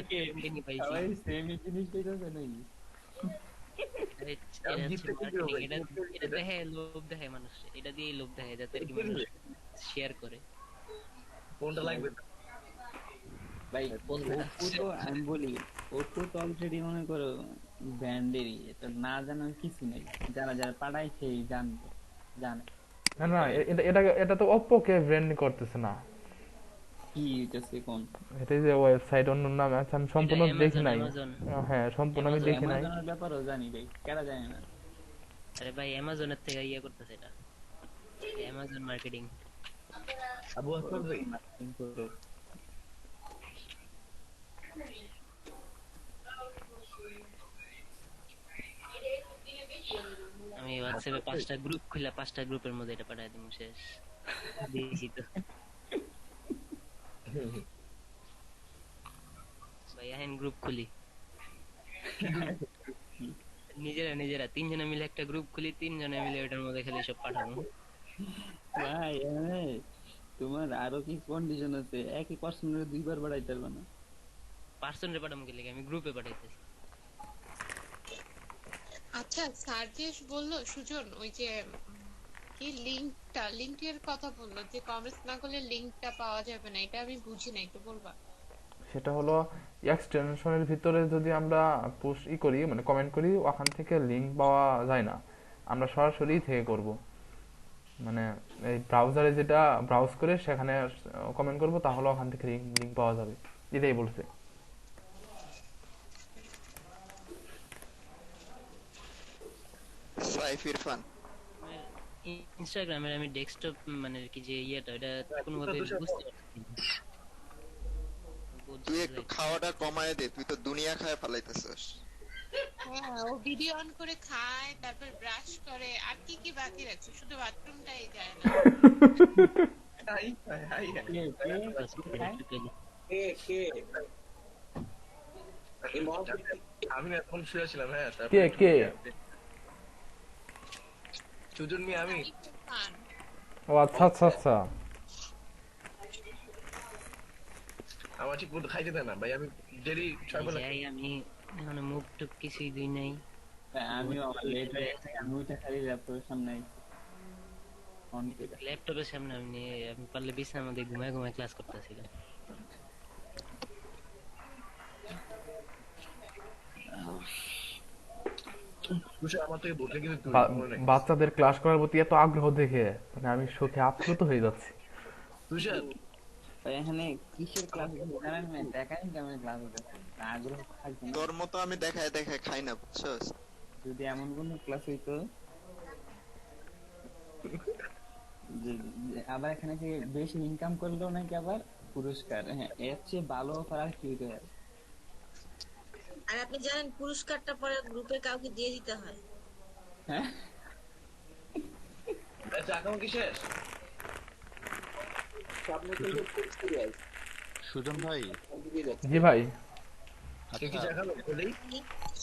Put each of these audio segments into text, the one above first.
ট্রেনই পাইছি। সবাই সেম জিনিস কইতাছে নাকি? আরে আমি এটা হচ্ছে গিফটটা কি দিব মার্কেটিং, ভাই? এটা এটা দেখে লোভ দেখায় মানুষ, এটা দিয়েই লোভ দেখায় যাতে আর কি মানুষ শেয়ার করে। কোনটা ভাই লাগবে? ভাই কোন ওপ্পো তো আমি বলি, ওপ্পো তো অলরেডি মনে করো ব্র্যান্ডেরই, এটা না জানার কিছু নেই। যারা যারা পাঠায় সেই জানতো, জানে। না না, তাই এটা এটা এটা তো ওপ্পো কে ব্র্যান্ড করতেছে না। কি হইতেছে কোন? এটাই যে ওয়েবসাইট অন্য নাম আছে, আমি এটা সম্পূর্ণ দেখি অ্যামাজন, নাই। অ্যামাজন, হ্যাঁ, সম্পূর্ণ আমি অ্যামাজন। দেখি নাই। অ্যামাজনের ব্যাপারও জানি ভাই, কেরা জানে না? আরে ভাই অ্যামাজনের থেকে ইয়ে করতেছে এটা, অ্যামাজন মার্কেটিং। আবু আকবর ভাই, মার্কেটিং করো। আমি হোয়াটসঅ্যাপে 5টা গ্রুপ খুলে 5টা গ্রুপের মধ্যে এটা পাঠাই দিমু, শেষ। দিয়েছি তো ভাই, এখন গ্রুপ খুলি নিজেরা নিজেরা, 3 জনে মিলে একটা গ্রুপ খুলি, 3 জনে মিলে ওটার মধ্যে খালি সব পাঠাবো। ভাই তোমার আরো কি কন্ডিশন আছে? একই পার্সনের দুইবার বাড়াইতে পারবে না। পার্সনে পাঠাবো কি লাগে, আমি গ্রুপে পাঠাইতেছি। আচ্ছা, সার্জেশ বললো সুজন ওই যে কি লিঙ্কের কথা বললো যে কমেন্টস না করলে লিঙ্কটা পাওয়া যাবে না, এটা আমি বুঝি না, একটু বলবা? সেটা হলো এক্সটেনশনের ভিতরে যদি আমরা পুশ করি, মানে কমেন্ট করি, ওখান থেকে লিংক পাওয়া যায় না। আমরা সরাসরি থেকে করব, মানে এই ব্রাউজারে যেটা ব্রাউজ করে সেখানে কমেন্ট করব, তাহলে ওখান থেকে লিংক পাওয়া যাবে। এটাই বলছে। সাইফ ইরফান। ইনস্টাগ্রামের আমি ডেস্কটপ মানে কি যে ইয়েটা, এটা কোনোভাবে বুঝতে পারছি না। তুই বুঝতে একটু চাইছি। খাওয়াটা কমায় দে, তুই তো দুনিয়া খায় ফালাইতেছস। হ্যাঁ, ও ভিডিও অন করে খায়, তারপর ব্রাশ করে, আর কি কি বাকি রাখছে, শুধু বাথরুমটাই যায় না। Hi hi hi hi. কে কে বাস, কে খায়? কে কে এই মহাপুরুষ, আমি না তখন শুয়েছিলাম, হ্যাঁ, কে তারপরে কে? সুজন মিয়া, আমি সাইফ ইরফান। ও আচ্ছা আচ্ছা আচ্ছা। আমার ঠিক মতো খাইতে দেয় না ভাই, আমি ডেলি 6 বেলা যাই, আমি মানে মুখ টুক কিছুই দুই নাই। আমিও আমার লেট হয়ে গেছে, আমি ওইটা খালি ল্যাপটপের সামনে অন করে। ল্যাপটপের সামনে আমি পারলে বিছানার মধ্যে ঘুমায় ঘুমায় ক্লাস করতেছিলাম। তুষার আমার থেকে বলতে, কিন্তু তুই মনে নাই। বাচ্চাদের ক্লাস করার প্রতি এত আগ্রহ দেখে মানে আমি সুখে আপ্লুত হয়ে যাচ্ছি। তুষার ভাই এখানে কিসের ক্লাস হচ্ছে জানেন না? দেখাই কেমন ক্লাস হচ্ছে, আগ্রহ থাকবে না। তোর মতো আমি দেখায় দেখায় খাই না, বুঝছস? যদি এমন কোন ক্লাস হইতো আবার এখানে যে বেশি ইনকাম করলো নাকি আবার পুরস্কার, হ্যাঁ এর চেয়ে ভালো অফার আর কি হইতে পারে? আর আপনি জানেন পুরস্কারটা পরে গ্রুপে কাউকে দিয়ে দিতে হয়। হ্যাঁ আচ্ছা, এখন কি শেষ? সুজন ভাই, জি ভাই। তুই কি আচ্ছা, চা খাবে বলেই?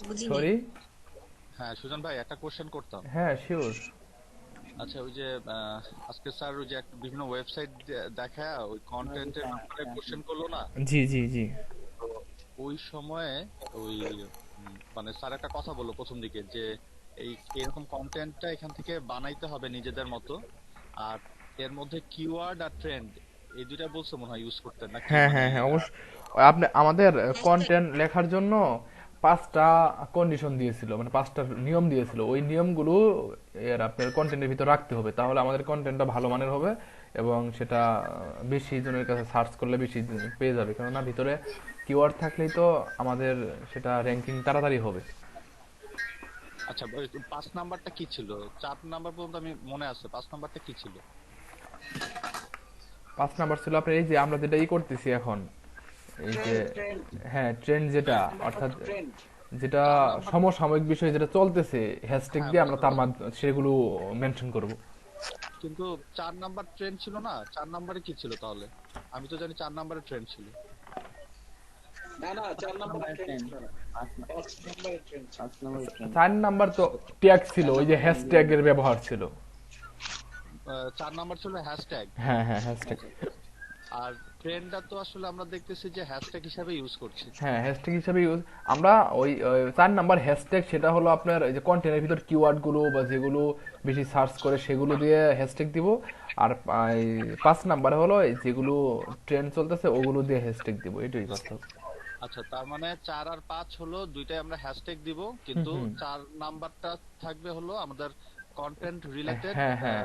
বুঝিনি। সরি। হ্যাঁ সুজন ভাই, একটা কোশ্চেন করতাম। হ্যাঁ শিওর। আচ্ছা, ওই যে আজকে স্যার ওই যে বিভিন্ন ওয়েবসাইট দেখা ওই কন্টেন্টের ব্যাপারে কোশ্চেন করলো না, জি জি জি। তো ওই সময়ে ওই মানে স্যার একটা কথা বললো প্রথম দিকে যে এরকম কন্টেন্টটা এখান থেকে বানাইতে হবে নিজেদের মতো, আর এর মধ্যে কিওয়ার্ড আর ট্রেন্ড এই দুইটা বলছে মনে হয় ইউজ করতে নাকি, হ্যাঁ মানে হ্যাঁ হ্যাঁ, অবশ্য আপনি আমাদের কন্টেন্ট লেখার জন্য 5টা কন্ডিশন দিয়েছিল, মানে 5টা নিয়ম দিয়েছিল। ওই নিয়মগুলো এর আপনার কন্টেন্টের ভিতর রাখতে হবে, তাহলে আমাদের কন্টেন্টটা ভালো মানের হবে এবং সেটা বেশি জনের কাছে সার্চ করলে বেশি পেয়ে যাবে। কেননা ভিতরে কিওয়ার্ড থাকলেই তো আমাদের সেটা র্যাঙ্কিং তাড়াতাড়ি হবে। আচ্ছা ওই 5 নাম্বারটা কি ছিল? 4 নাম্বার পর্যন্ত আমি মনে আছে, 5 নাম্বারটা কি ছিল? 5 নাম্বার ছিল আপনার এই যে আমরা যেটা করতেছি এখন, এই যে হ্যাঁ ট্রেন্ড, যেটা অর্থাৎ যেটা 4 নাম্বার, সমসাময়িক বিষয় যেটা চলতেছে হ্যাশট্যাগ হ্যাঁ দিয়ে আমরা বুঝতে তার পারছি, মাধ্যমে সেগুলো মেনশন করব। কিন্তু 4 নাম্বার ট্রেন্ড ছিল না? 4 নাম্বারে কি ছিল তাহলে? আমি তো জানি 4 নাম্বারে ট্রেন্ড ছিল। না না, 4 নাম্বার নাম্বার ট্রেন ট্রেন, ছিল না, 5 নাম্বারের ট্রেন ছিল। 5 নম্বর ট্রেন। 4 নাম্বার তো ট্যাগ ছিল, 4 ওই যে নম্বর হ্যাশট্যাগের ব্যবহার ছিল। 4 নাম্বার ছিল হ্যাশট্যাগ। হ্যাঁ হ্যাঁ হ্যাশট্যাগ। আর ট্রেন্ডটা তো আসলে আমরা দেখতেছি যে হ্যাশট্যাগ হিসাবে ইউজ করছি। হ্যাঁ, হ্যাশট্যাগ হিসেবে ইউজ আমরা ওই 4 নাম্বার হ্যাশট্যাগ, সেটা হলো আপনার এই যে কন্টেন্টের ভিতর কিওয়ার্ড গুলো বা যেগুলো বেশি সার্চ করে সেগুলো দিয়ে হ্যাশট্যাগ দিব। আর 5 নাম্বারে হলো এই যেগুলো ট্রেন্ড চলতেছে ওগুলো দিয়ে হ্যাশট্যাগ দিব, এটাই পার্থক্য। আচ্ছা, তার মানে 4 আর 5 হলো দুইটাই আমরা হ্যাশট্যাগ দিব, কিন্তু 4 নাম্বারটা থাকবে হলো আমাদের কন্টেন্ট রিলেটেড হ্যাঁ হ্যাঁ,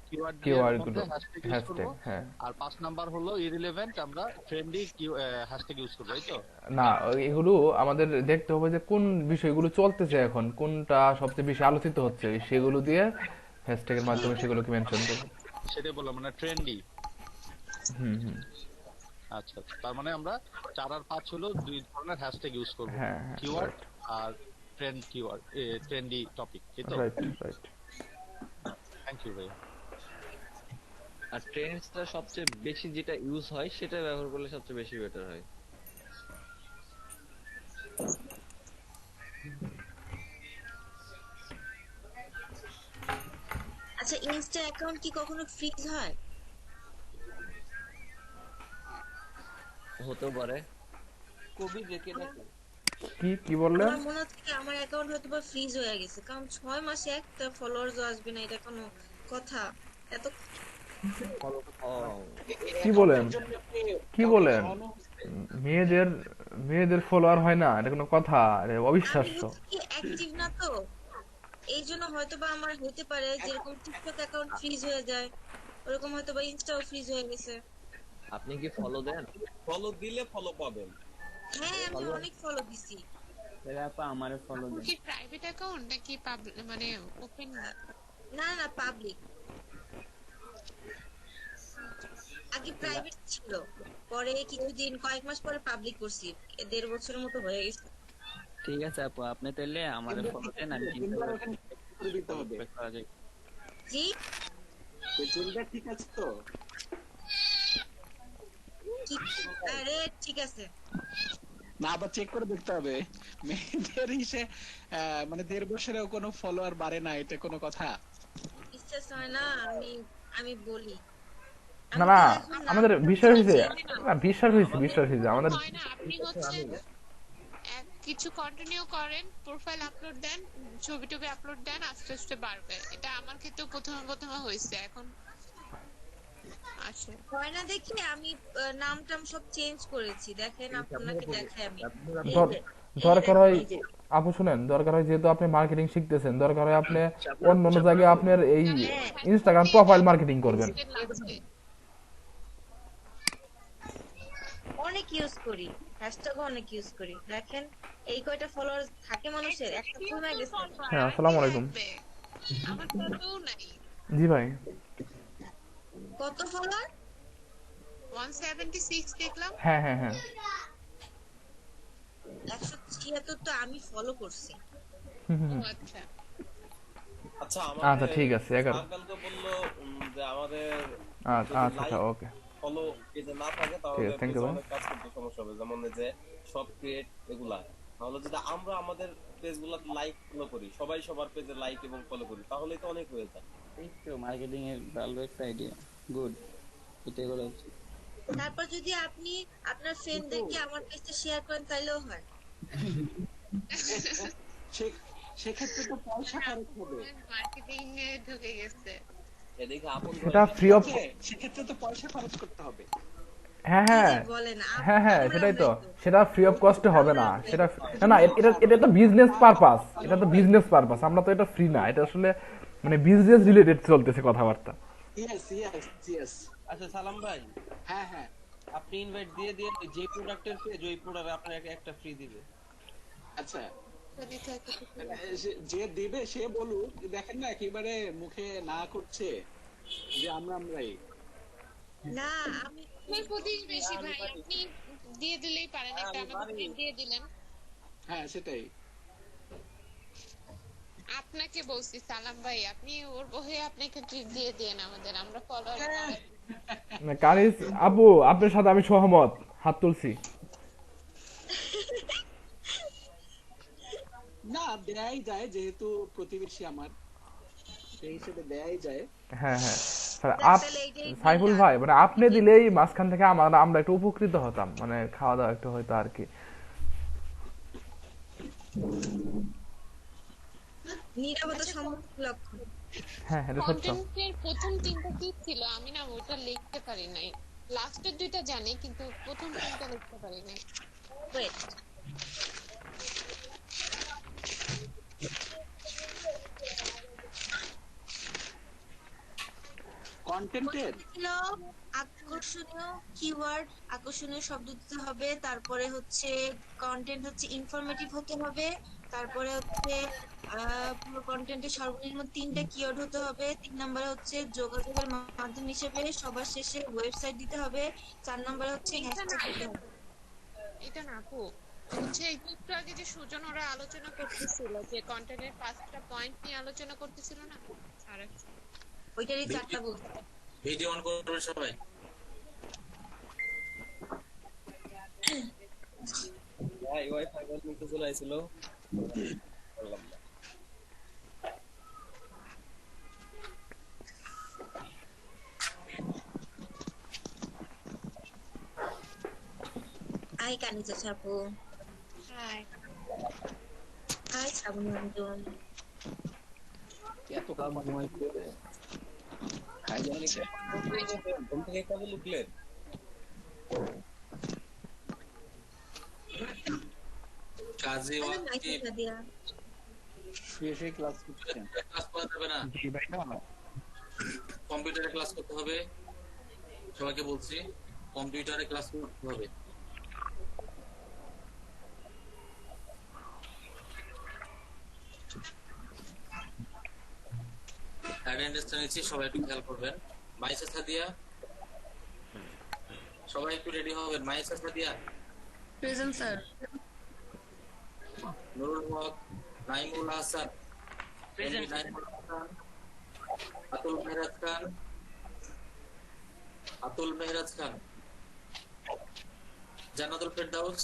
কিওয়ার্ড দিয়ে কিওয়ার্ড এর গুলো মধ্যে হ্যাশট্যাগ ইউজ করব। হ্যাশট্যাগ, হ্যাঁ। আর 5 নাম্বার হলো ইররিলেভেন্ট, আমরা ট্রেন্ডি হ্যাশট্যাগ ইউজ করব, এই তো? না, এগুলো আমাদের দেখতে হবে যে কোন বিষয়গুলো চলতেছে এখন, কোনটা সবচেয়ে বেশি আলোচিত হচ্ছে, সেগুলো দিয়ে হ্যাশট্যাগের মাধ্যমে সেগুলোকে মেনশন করব। সেটাই বললাম, মানে ট্রেন্ডি। হুম হুম, আচ্ছা, তার মানে আমরা 4 আর 5 হলো দুই ধরনের হ্যাশট্যাগ ইউজ করব, হ্যাঁ হ্যাঁ, কিওয়ার্ড আর কিওয়ার্ড, ট্রেন্ডি টপিক, এই তো? Right right. থ্যাংক ইউ ভাই। আর ট্রেন্ডসটা সবচেয়ে বেশি যেটা ইউজ হয় সেটা ব্যবহার করলে সবচেয়ে বেশি বেটার হয়। আচ্ছা, ইনস্টা অ্যাকাউন্ট কি কখনো ফ্রিজ হয়? হতেও পারে। কবি রেখে নাকি? কি বললেন? আমার মনে হচ্ছে কি আমার অ্যাকাউন্ট হয়তো বা ফ্রিজ হয়ে গেছে, কারণ 6 মাসে একটা ফলোয়ার্সও আসবে না, এটা কোনো কথা? এত কি বলেন, কি বলেন? মেয়েদের মেয়েদের ফলোয়ার হয় না, এটা কোনো কথা? এটা আমি অবিশ্বাস্য। হচ্ছে কি অ্যাক্টিভ না তো, এই জন্য হয়তো বা আমার হতে পারে যেরকম টিকটক অ্যাকাউন্ট ফ্রিজ হয়ে যায়, ওরকম হয়তো বা ইনস্টাও ফ্রিজ হয়ে গেছে। আপনি কি ফলো দেন? ফলো দিলে ফলো পাবেন। হ্যাঁ, আমি অনেক ফলো দিছি। তাহলে আপা আমারে ফলো দেন। কি প্রাইভেট অ্যাকাউন্ট নাকি পাবলিক, মানে ওপেন? না না, পাবলিক। আগে প্রাইভেট ছিল, পরে কিছুদিন কয়েক মাস পরে পাবলিক করছি, 1.5 বছরের মতো হয়ে গেছে। ঠিক আছে আপু, আপনি তাহলে আমারে ফলো দেন, আমি চিন্তা করে দিতে হবে। করা যায়। জি, পেছনটা ঠিক আছে তো? আরে ঠিক আছে। না, আবার চেক করে দেখতে হবে। মেয়েদের মানে 1.5 বছরেও কোনো ফলোয়ার বাড়ে না, এটা কোনো কথা? বিশ্বাস হয় না, আমি বলি। না না, আমাদের বিশ্বাস হয়েছে, না বিশ্বাস হয়েছে আমাদের। হয় না, আপনি হচ্ছেন কিছু কন্টিনিউ করেন, প্রোফাইল আপলোড দেন, ছবি টবি আপলোড দেন, আস্তে আস্তে বাড়বে। এটা আমার ক্ষেত্রেও প্রথমে হয়েছে, এখন আচ্ছা হয় না দেখি আমি নাম টাম সব চেঞ্জ করেছি, দেখেন আপনাকে দেখাই আমি। দরকার হয় আপু, শুনেন, দরকার হয় যেহেতু আপনি মার্কেটিং শিখতেছেন, দরকার হয় আপনি অন্য অন্য জায়গায় আপনার এই ইনস্টাগ্রাম প্রোফাইল মার্কেটিং করবেন। অনেক ইউজ করি, হ্যাশট্যাগ অনেক ইউজ করি, দেখেন এই কয়টা ফলোয়ার থাকে মানুষের, একটা কমে গেছে। হ্যাঁ, আসসালামু আলাইকুম। আমার ফটোও নাই। জি ভাই। কত ফলোয়ার? 176 দেখলাম। হ্যাঁ হ্যাঁ হ্যাঁ, 176 তো আমি ফলো করছি। আচ্ছা আচ্ছা, আচ্ছা ঠিক আছে, 11। কালকে বললো যে আমাদের আচ্ছা আচ্ছা, ওকে, ফলো পেজে না থাকে ঠিক তাহলে আছে, থ্যাংক ইউ ভাই। অনেক কাজ করতে সমস্যা হবে, যেমন এই যে সব ক্রিয়েট এগুলা। তাহলে যদি আমরা আমাদের পেজগুলোতে লাইক ফলো করি, সবাই সবার পেজে লাইক এবং ফলো করি, তাহলেই তো অনেক হয়ে যায়। এই তো মার্কেটিং এর ভালো একটা আইডিয়া, গুড, এটাই করা উচিত। তারপর যদি আপনি আপনার ফ্রেন্ডদেরকে আমার পেজে শেয়ার করেন তাইলেও হয়। সেক্ষেত্রে তো পয়সা খরচ হবে। মার্কেটিং এ ঢুকে গেছে। এদিকে আপন সেটা ফ্রি অফ, সেক্ষেত্রে তো পয়সা খরচ করতে হবে। হ্যাঁ হ্যাঁ বলেন হ্যাঁ হ্যাঁ, সেটাই তো, সেটা ফ্রি অফ কস্টে হবে না, সেটা না না, এটা তো বিজনেস পারপাস, এটা তো বিজনেস পারপাস, আমরা তো এটা ফ্রি না, এটা আসলে মানে বিজনেস রিলেটেড চলতেছে কথাবার্তা। Yes yes yes. আচ্ছা সালাম ভাই, হ্যাঁ হ্যাঁ, আপনি ইনভাইট দিয়ে যে প্রোডাক্টের পেজ, ওই প্রোডাক্ট আপনাকে একটা ফ্রি দিবে। আচ্ছা, যে দিবে সে বলুক। দেখেন না, একেবারে মুখে না করছে যে আমরাই না। আমি প্রতিবেশী ভাই, আপনি দিয়ে দিলেই পারেন, একটা আমাকে ফ্রি দিয়ে দিলেন। হ্যাঁ সেটাই। আপনাকে বলছি সালাম ভাই, আপনি ওর বহে আপনাকে ট্রিট দিয়ে দেন আমাদের, আমরা ফলোয়ার। না কানিস আপু, আপনার সাথে আমি সহমত, হাত তুলছি। না, দেয়াই যায়, যেহেতু প্রতিবেশী আমার, সেই হিসেবে দেয়াই যায়। হ্যাঁ হ্যাঁ, স্যার তাহলে এইটাই সাইফুল ভাই মানে আপনি দিলেই মাঝখান থেকে আমরা একটু উপকৃত হতাম, মানে খাওয়া দাওয়া একটু হয়তো আর কি। নিরাপত্তা সম্মুখীন লক্ষণ। হ্যাঁ এটা সত্য। কন্টেন্টের প্রথম তিনটা কি ছিল আমি না ওটা লিখতে পারি নাই, লাস্টের দুইটা জানি কিন্তু প্রথম তিনটা লিখতে পারি নাই। ওয়েট, কন্টেন্টের ছিল আকর্ষণীয় কিওয়ার্ড, আকর্ষণীয় শব্দ দিতে হবে, তারপরে হচ্ছে কন্টেন্ট হচ্ছে ইনফরমেটিভ হতে হবে, তারপরে হচ্ছে পুরো কন্টেন্টের সর্বনিম্ন 3টা কিওয়ার্ড হতে হবে, 3 নম্বরে হচ্ছে যোগাযোগের মাধ্যম হিসেবে সবার শেষে ওয়েবসাইট দিতে হবে, 4 নম্বরে হচ্ছে হ্যাশট্যাগ দিতে হবে। এটা না আপু, হচ্ছে একটু আগে যে সুজন ওরা আলোচনা করতেছিল যে কন্টেন্টের 5টা পয়েন্ট নিয়ে আলোচনা করতেছিল না, আর ওইটারই 4টা বলতে। ভিডিও অন করবে সবাই। ভাই ওয়াইফাই বন্ধ চলে আইছিল, বললাম না। আই কানিজা ছাপু, হাই আই শ্রাবণী অঞ্জন। এত কাম ঘুমাইছে খাই যাচ্ছে। ঘুম থেকে কবে উঠলেন? কাজী আরে ওয়াকিব নাইস সাদিয়া। শুয়ে ক্লাস করছেন? ক্লাস করা যাবে না, জি ভাই না কম্পিউটারে ক্লাস করতে হবে। সবাইকে বলছি কম্পিউটারে ক্লাস করতে হবে। অ্যাটেন্ডেন্সটা নিচ্ছি, সবাই একটু খেয়াল করবেন। মাইসা সাদিয়া, সবাই একটু রেডি হবেন। Maisha Sadia, present sir. Nurul Haque, Naimul Hasan, Present, sir. Naimul Hasan, Atul Mehraj Khan, Atul Mehraj Khan, Jannatul Ferdous,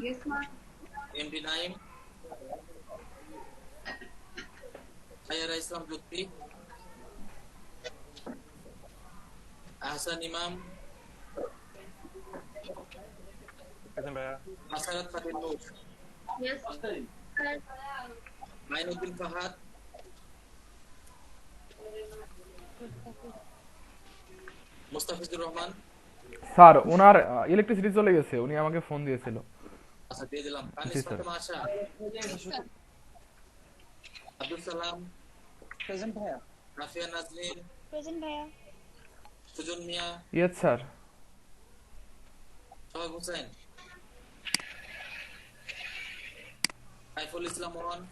yes মা। MD Naim, Saiyara Islam Jyoti, Ahsan Imam, Masarat Fatil Noor, yes sir. Mainuddin Fahad, Mustafizur Rahman. Sir ওনার ইলেকট্রিসিটি চলে গেছে, উনি আমাকে ফোন দিয়েছিল। আচ্ছা দিয়ে দিলাম। জি, কানিস স্যার। ফাতেমা আশা, আব্দুল সালাম, প্রেজেন্ট ভাইয়া। রাফিয়া নাজনীন, প্রেজেন্ট ভাইয়া। Sujon Mia, yes sir. Sohag Hossain, Saiful Islam Mohon,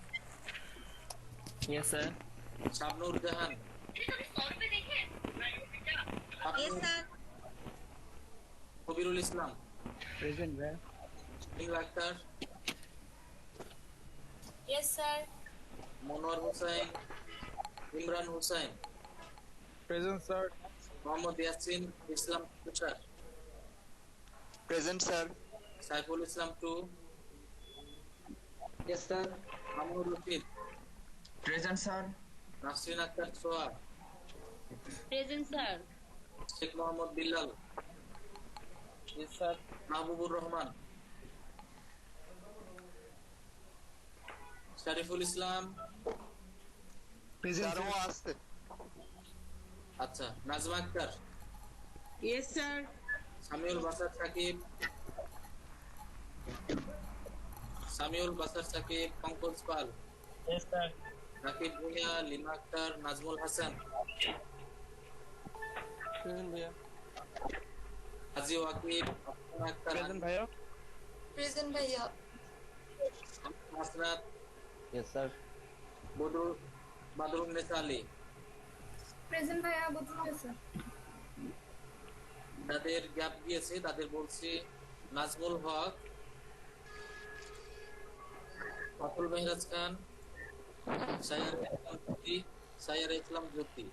Yes, sir. Shabnur Jahan, yes sir. Kabirul Islam, present ভাইয়া। Nil Akter, yes sir. Monowar Hossain, Imran Hossain, present sir. Mohammad Yasin Islam Tushar, present sir. Saiful Islam two, yes sir. Mamunur Rashid, present sir. Nasrin Akter Soya, present sir. Sheikh Mohammad Billal, yes sir. Mahbubur Rahman, Shariful Islam, sir ও আসতে। আচ্ছা নাজমা আক্তার, ইয়েস স্যার। সামিউল বাসার সাকিব, সামিউল বাসার সাকিব, পঙ্কজ পাল, yes sir. Rakib Bhuiyan, Lima Akter, Nazmul Hasan, present ভাইয়া। Haji Wakib, Afsana Akter, present ভাইয়া। Present ভাইয়া। Hasnat, yes sir. Badrunnesa Ali. Present ভাইয়া। Badrul sir. যাদের gap গিয়েছে তাদের বলছি নাজমুল হক, আতুল মেহরাজ খান, সাইয়ারা ইসলাম জ্যোতি,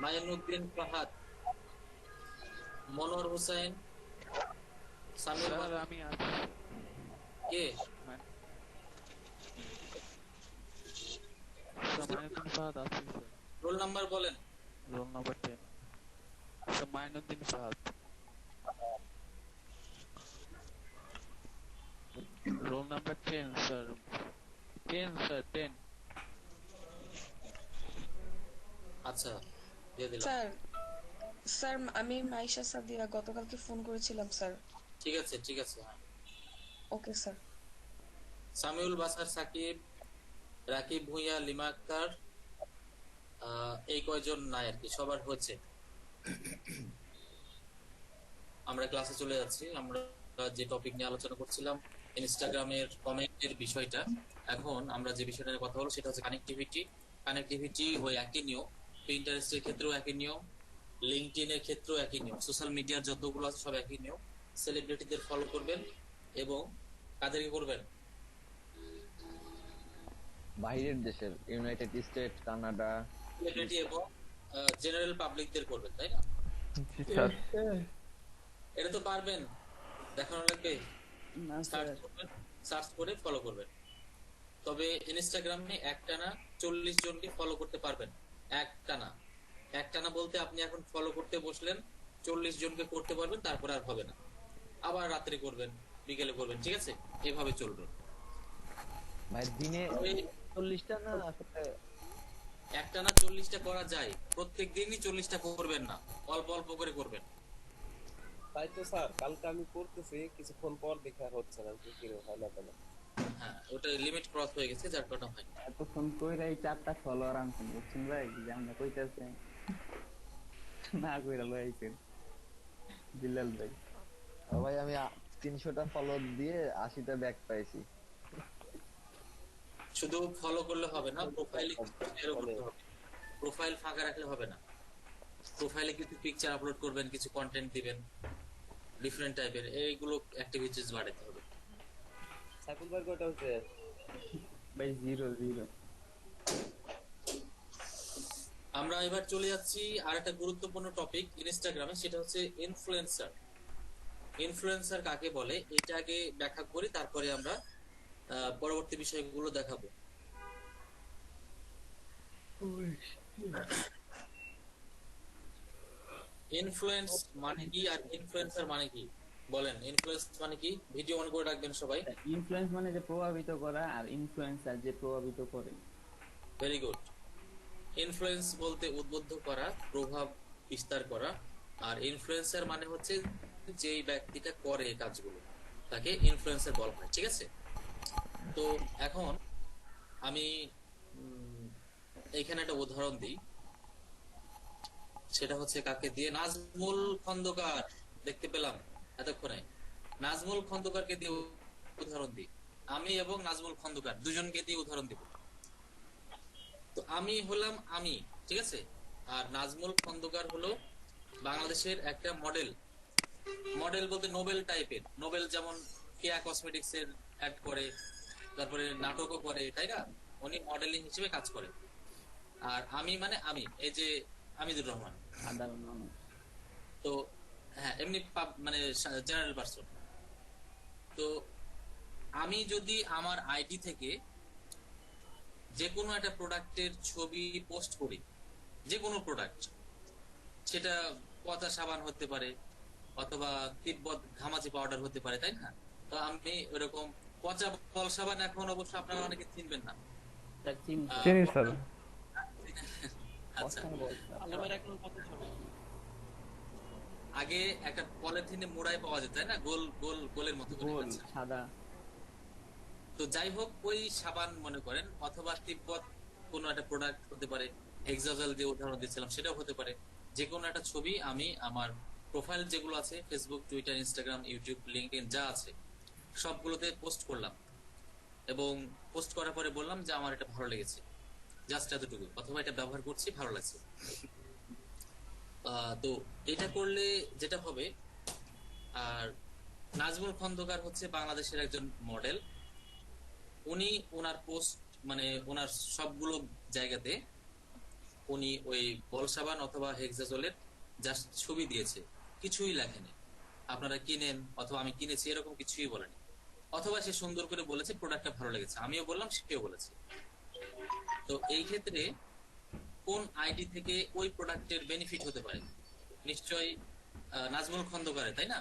মাইনুদ্দিন ফাহাদ, মনোয়ার হোসেন, সামির আমি কে রোল নাম্বার বলেন। Roll number 10 sir Mainuddin Fahad roll number 10 sir 10 sir 10 আচ্ছা দিয়ে দিলাম। স্যার স্যার আমি মাইশা সাদিয়া গতকালকে ফোন করেছিলাম স্যার। ঠিক আছে ঠিক আছে, হ্যাঁ। ওকে স্যার। সামিউল বাসার, সাকিব, রাকিব ভুঁইয়া, লিমা আক্তার, এই কয়জন নাই আর কি, সবার হচ্ছে। আমরা ক্লাসে চলে যাচ্ছি। আমরা যে টপিক নিয়ে আলোচনা করছিলাম ইনস্টাগ্রামের কমেন্টের বিষয়টা, এখন আমরা যে বিষয়টা নিয়ে কথা বলবো সেটা হচ্ছে কানেক্টিভিটি ওই একই নিয়ম, পিন্টারেস্টের ক্ষেত্রেও একই নিয়ম, লিঙ্কডইন এর ক্ষেত্রেও একই নিয়ম, সোশ্যাল মিডিয়ার যতগুলো আছে সব একই নিয়ম। সেলিব্রিটিদের ফলো করবেন এবং কাদেরকে করবেন? বাইরের দেশের, ইউনাইটেড স্টেট, কানাডা, সেলিব্রিটি এবং জেনারেল পাবলিকদের করবেন, তাই না? জি স্যার। এটা তো পারবেন, দেখানো লাগবে। সার্চ করে ফলো করবেন। তবে ইনস্টাগ্রামে একটানা 40 জনকে ফলো করতে পারবেন। একটানা বলতে আপনি এখন ফলো করতে বসলেন, 40 জনকে করতে পারবেন, তারপর আর হবে না। আবার রাত্রে করবেন, বিকেলে করবেন, ঠিক আছে? এভাবে চলবে। ভাই দিনে 40টা না, আসলে একটানা 40টা করা যায়, প্রত্যেক দিনই 40টা করবেন না, অল্প অল্প করে করবেন। তাই তো স্যার, কালকে আমি করতেছি, কিছুক্ষণ পর দেখে আর হচ্ছে না, কি হয় না কেন। হ্যাঁ, ওটা লিমিট ক্রস হয়ে গেছে, যার কারণে হয়। এতক্ষণ কইরা এই 4টা ফলোয়ার আনছেন, বুঝছেন ভাই? যে আমরা কইতাছেন না কইরা লই আইছেন বিল্লাল ভাই। ভাই আমি 300টা ফলো দিয়ে 80টা ব্যাক পাইছি। শুধু ফলো করলে হবে না, প্রোফাইলে শেয়ারও করতে হবে। প্রোফাইল ফাঁকা রাখলে হবে না। প্রোফাইলে কিছু পিকচার আপলোড করবেন, কিছু কন্টেন্ট দিবেন, ডিফারেন্ট টাইপের, এইগুলো অ্যাক্টিভিটিস বাড়াতে হবে। সাইকুল ভাই কয়টা হচ্ছে? ভাই 0 আমরা এবার চলে যাচ্ছি আর একটা গুরুত্বপূর্ণ টপিক ইনস্টাগ্রামে, সেটা হচ্ছে ইনফ্লুয়েন্সার। ইনফ্লুয়েন্সার কাকে বলে এটা আগে ব্যাখ্যা করি, তারপরে আমরা পরবর্তী বিষয়গুলো দেখাবো। ইনফ্লুয়েন্স মানে কি আর ইনফ্লুয়েন্সার মানে কি বলেন? ইনফ্লুয়েন্স মানে কি? ভিডিও অন করে রাখবেন সবাই। ইনফ্লুয়েন্স মানে যে প্রভাবিত করা, আর ইনফ্লুয়েন্সার যে প্রভাবিত করে। Very good. ইনফ্লুয়েন্স বলতে উদ্বুদ্ধ করা, প্রভাব বিস্তার করা, আর ইনফ্লুয়েন্সার মানে হচ্ছে যেই ব্যক্তিটা করে এই কাজগুলো তাকে ইনফ্লুয়েন্সার বলা হয়, ঠিক আছে? তো এখন আমি এখানে একটা উদাহরণ দিই, সেটা হচ্ছে কাকে দিয়ে? নাজমুল খন্দকার, দেখতে পেলাম এতক্ষণে। নাজমুল খন্দকারকে দিয়ে উদাহরণ দিই। আমি এবং নাজমুল খন্দকার দুজনকে দিয়ে উদাহরণ দিব। তো আমি হলাম আমি, ঠিক আছে? আর নাজমুল খন্দকার হলো বাংলাদেশের একটা মডেল। মডেল বলতে নোবেল টাইপের, নোবেল যেমন কেয়া কসমেটিক্স এর অ্যাড করে, তারপরে নাটকও করে, তাই না? উনি মডেলিং হিসেবে কাজ করে। আর আমি মানে আমি, এই যে হামিদুর রহমান, সাধারণ মানুষ। তো হ্যাঁ, এমনি মানে জেনারেল পারসন। তো আমি যদি আমার আইডি থেকে যে কোনো একটা প্রোডাক্টের ছবি পোস্ট করি, যে কোনো প্রোডাক্ট, সেটা পচা সাবান হতে পারে অথবা তিব্বত ঘামাচি পাউডার হতে পারে, তাই না? তো আমি ওরকম পচা ফল সাবান এখন অবশ্য আপনারা অনেকে চিনবেন না। চিনি স্যার। আচ্ছা, আগে একটা পলিথিনে মোড়ায় পাওয়া যেত, তাই না? গোল গোল গোলের মতো করে, সাদা। তো যাই হোক, ওই সাবান মনে করেন, অথবা তিব্বত কোনো একটা প্রোডাক্ট হতে পারে, হেক্সাজল যে উদাহরণ দিয়েছিলাম সেটাও হতে পারে। যে কোনো একটা ছবি আমি আমার প্রোফাইল যেগুলো আছে, Facebook, Twitter, Instagram, YouTube, LinkedIn যা আছে সবগুলোতে পোস্ট করলাম, এবং পোস্ট করার পরে বললাম যে আমার এটা ভালো লেগেছে, জাস্ট এতটুকু, অথবা এটা ব্যবহার করছি, ভালো লাগছে। তো এটা করলে যেটা হবে, আর নাজমুল খন্দকার হচ্ছে বাংলাদেশের একজন মডেল। উনি ওনার পোস্ট মানে ওনার সবগুলো জায়গাতে উনি ওই বল সাবান অথবা হেক্সাজলের জাস্ট ছবি দিয়েছে, কিছুই লেখেনি আপনারা কিনেন অথবা আমি কিনেছি, এরকম কিছুই বলেনি। অথবা সে সুন্দর করে বলেছে প্রোডাক্টটা ভালো লেগেছে, আমিও বললাম, সেও বলেছে। তো এই ক্ষেত্রে কোন আইডি থেকে ওই প্রোডাক্টের বেনিফিট হতে পারে? নিশ্চয়ই নাজমুল খন্দকারে, তাই না?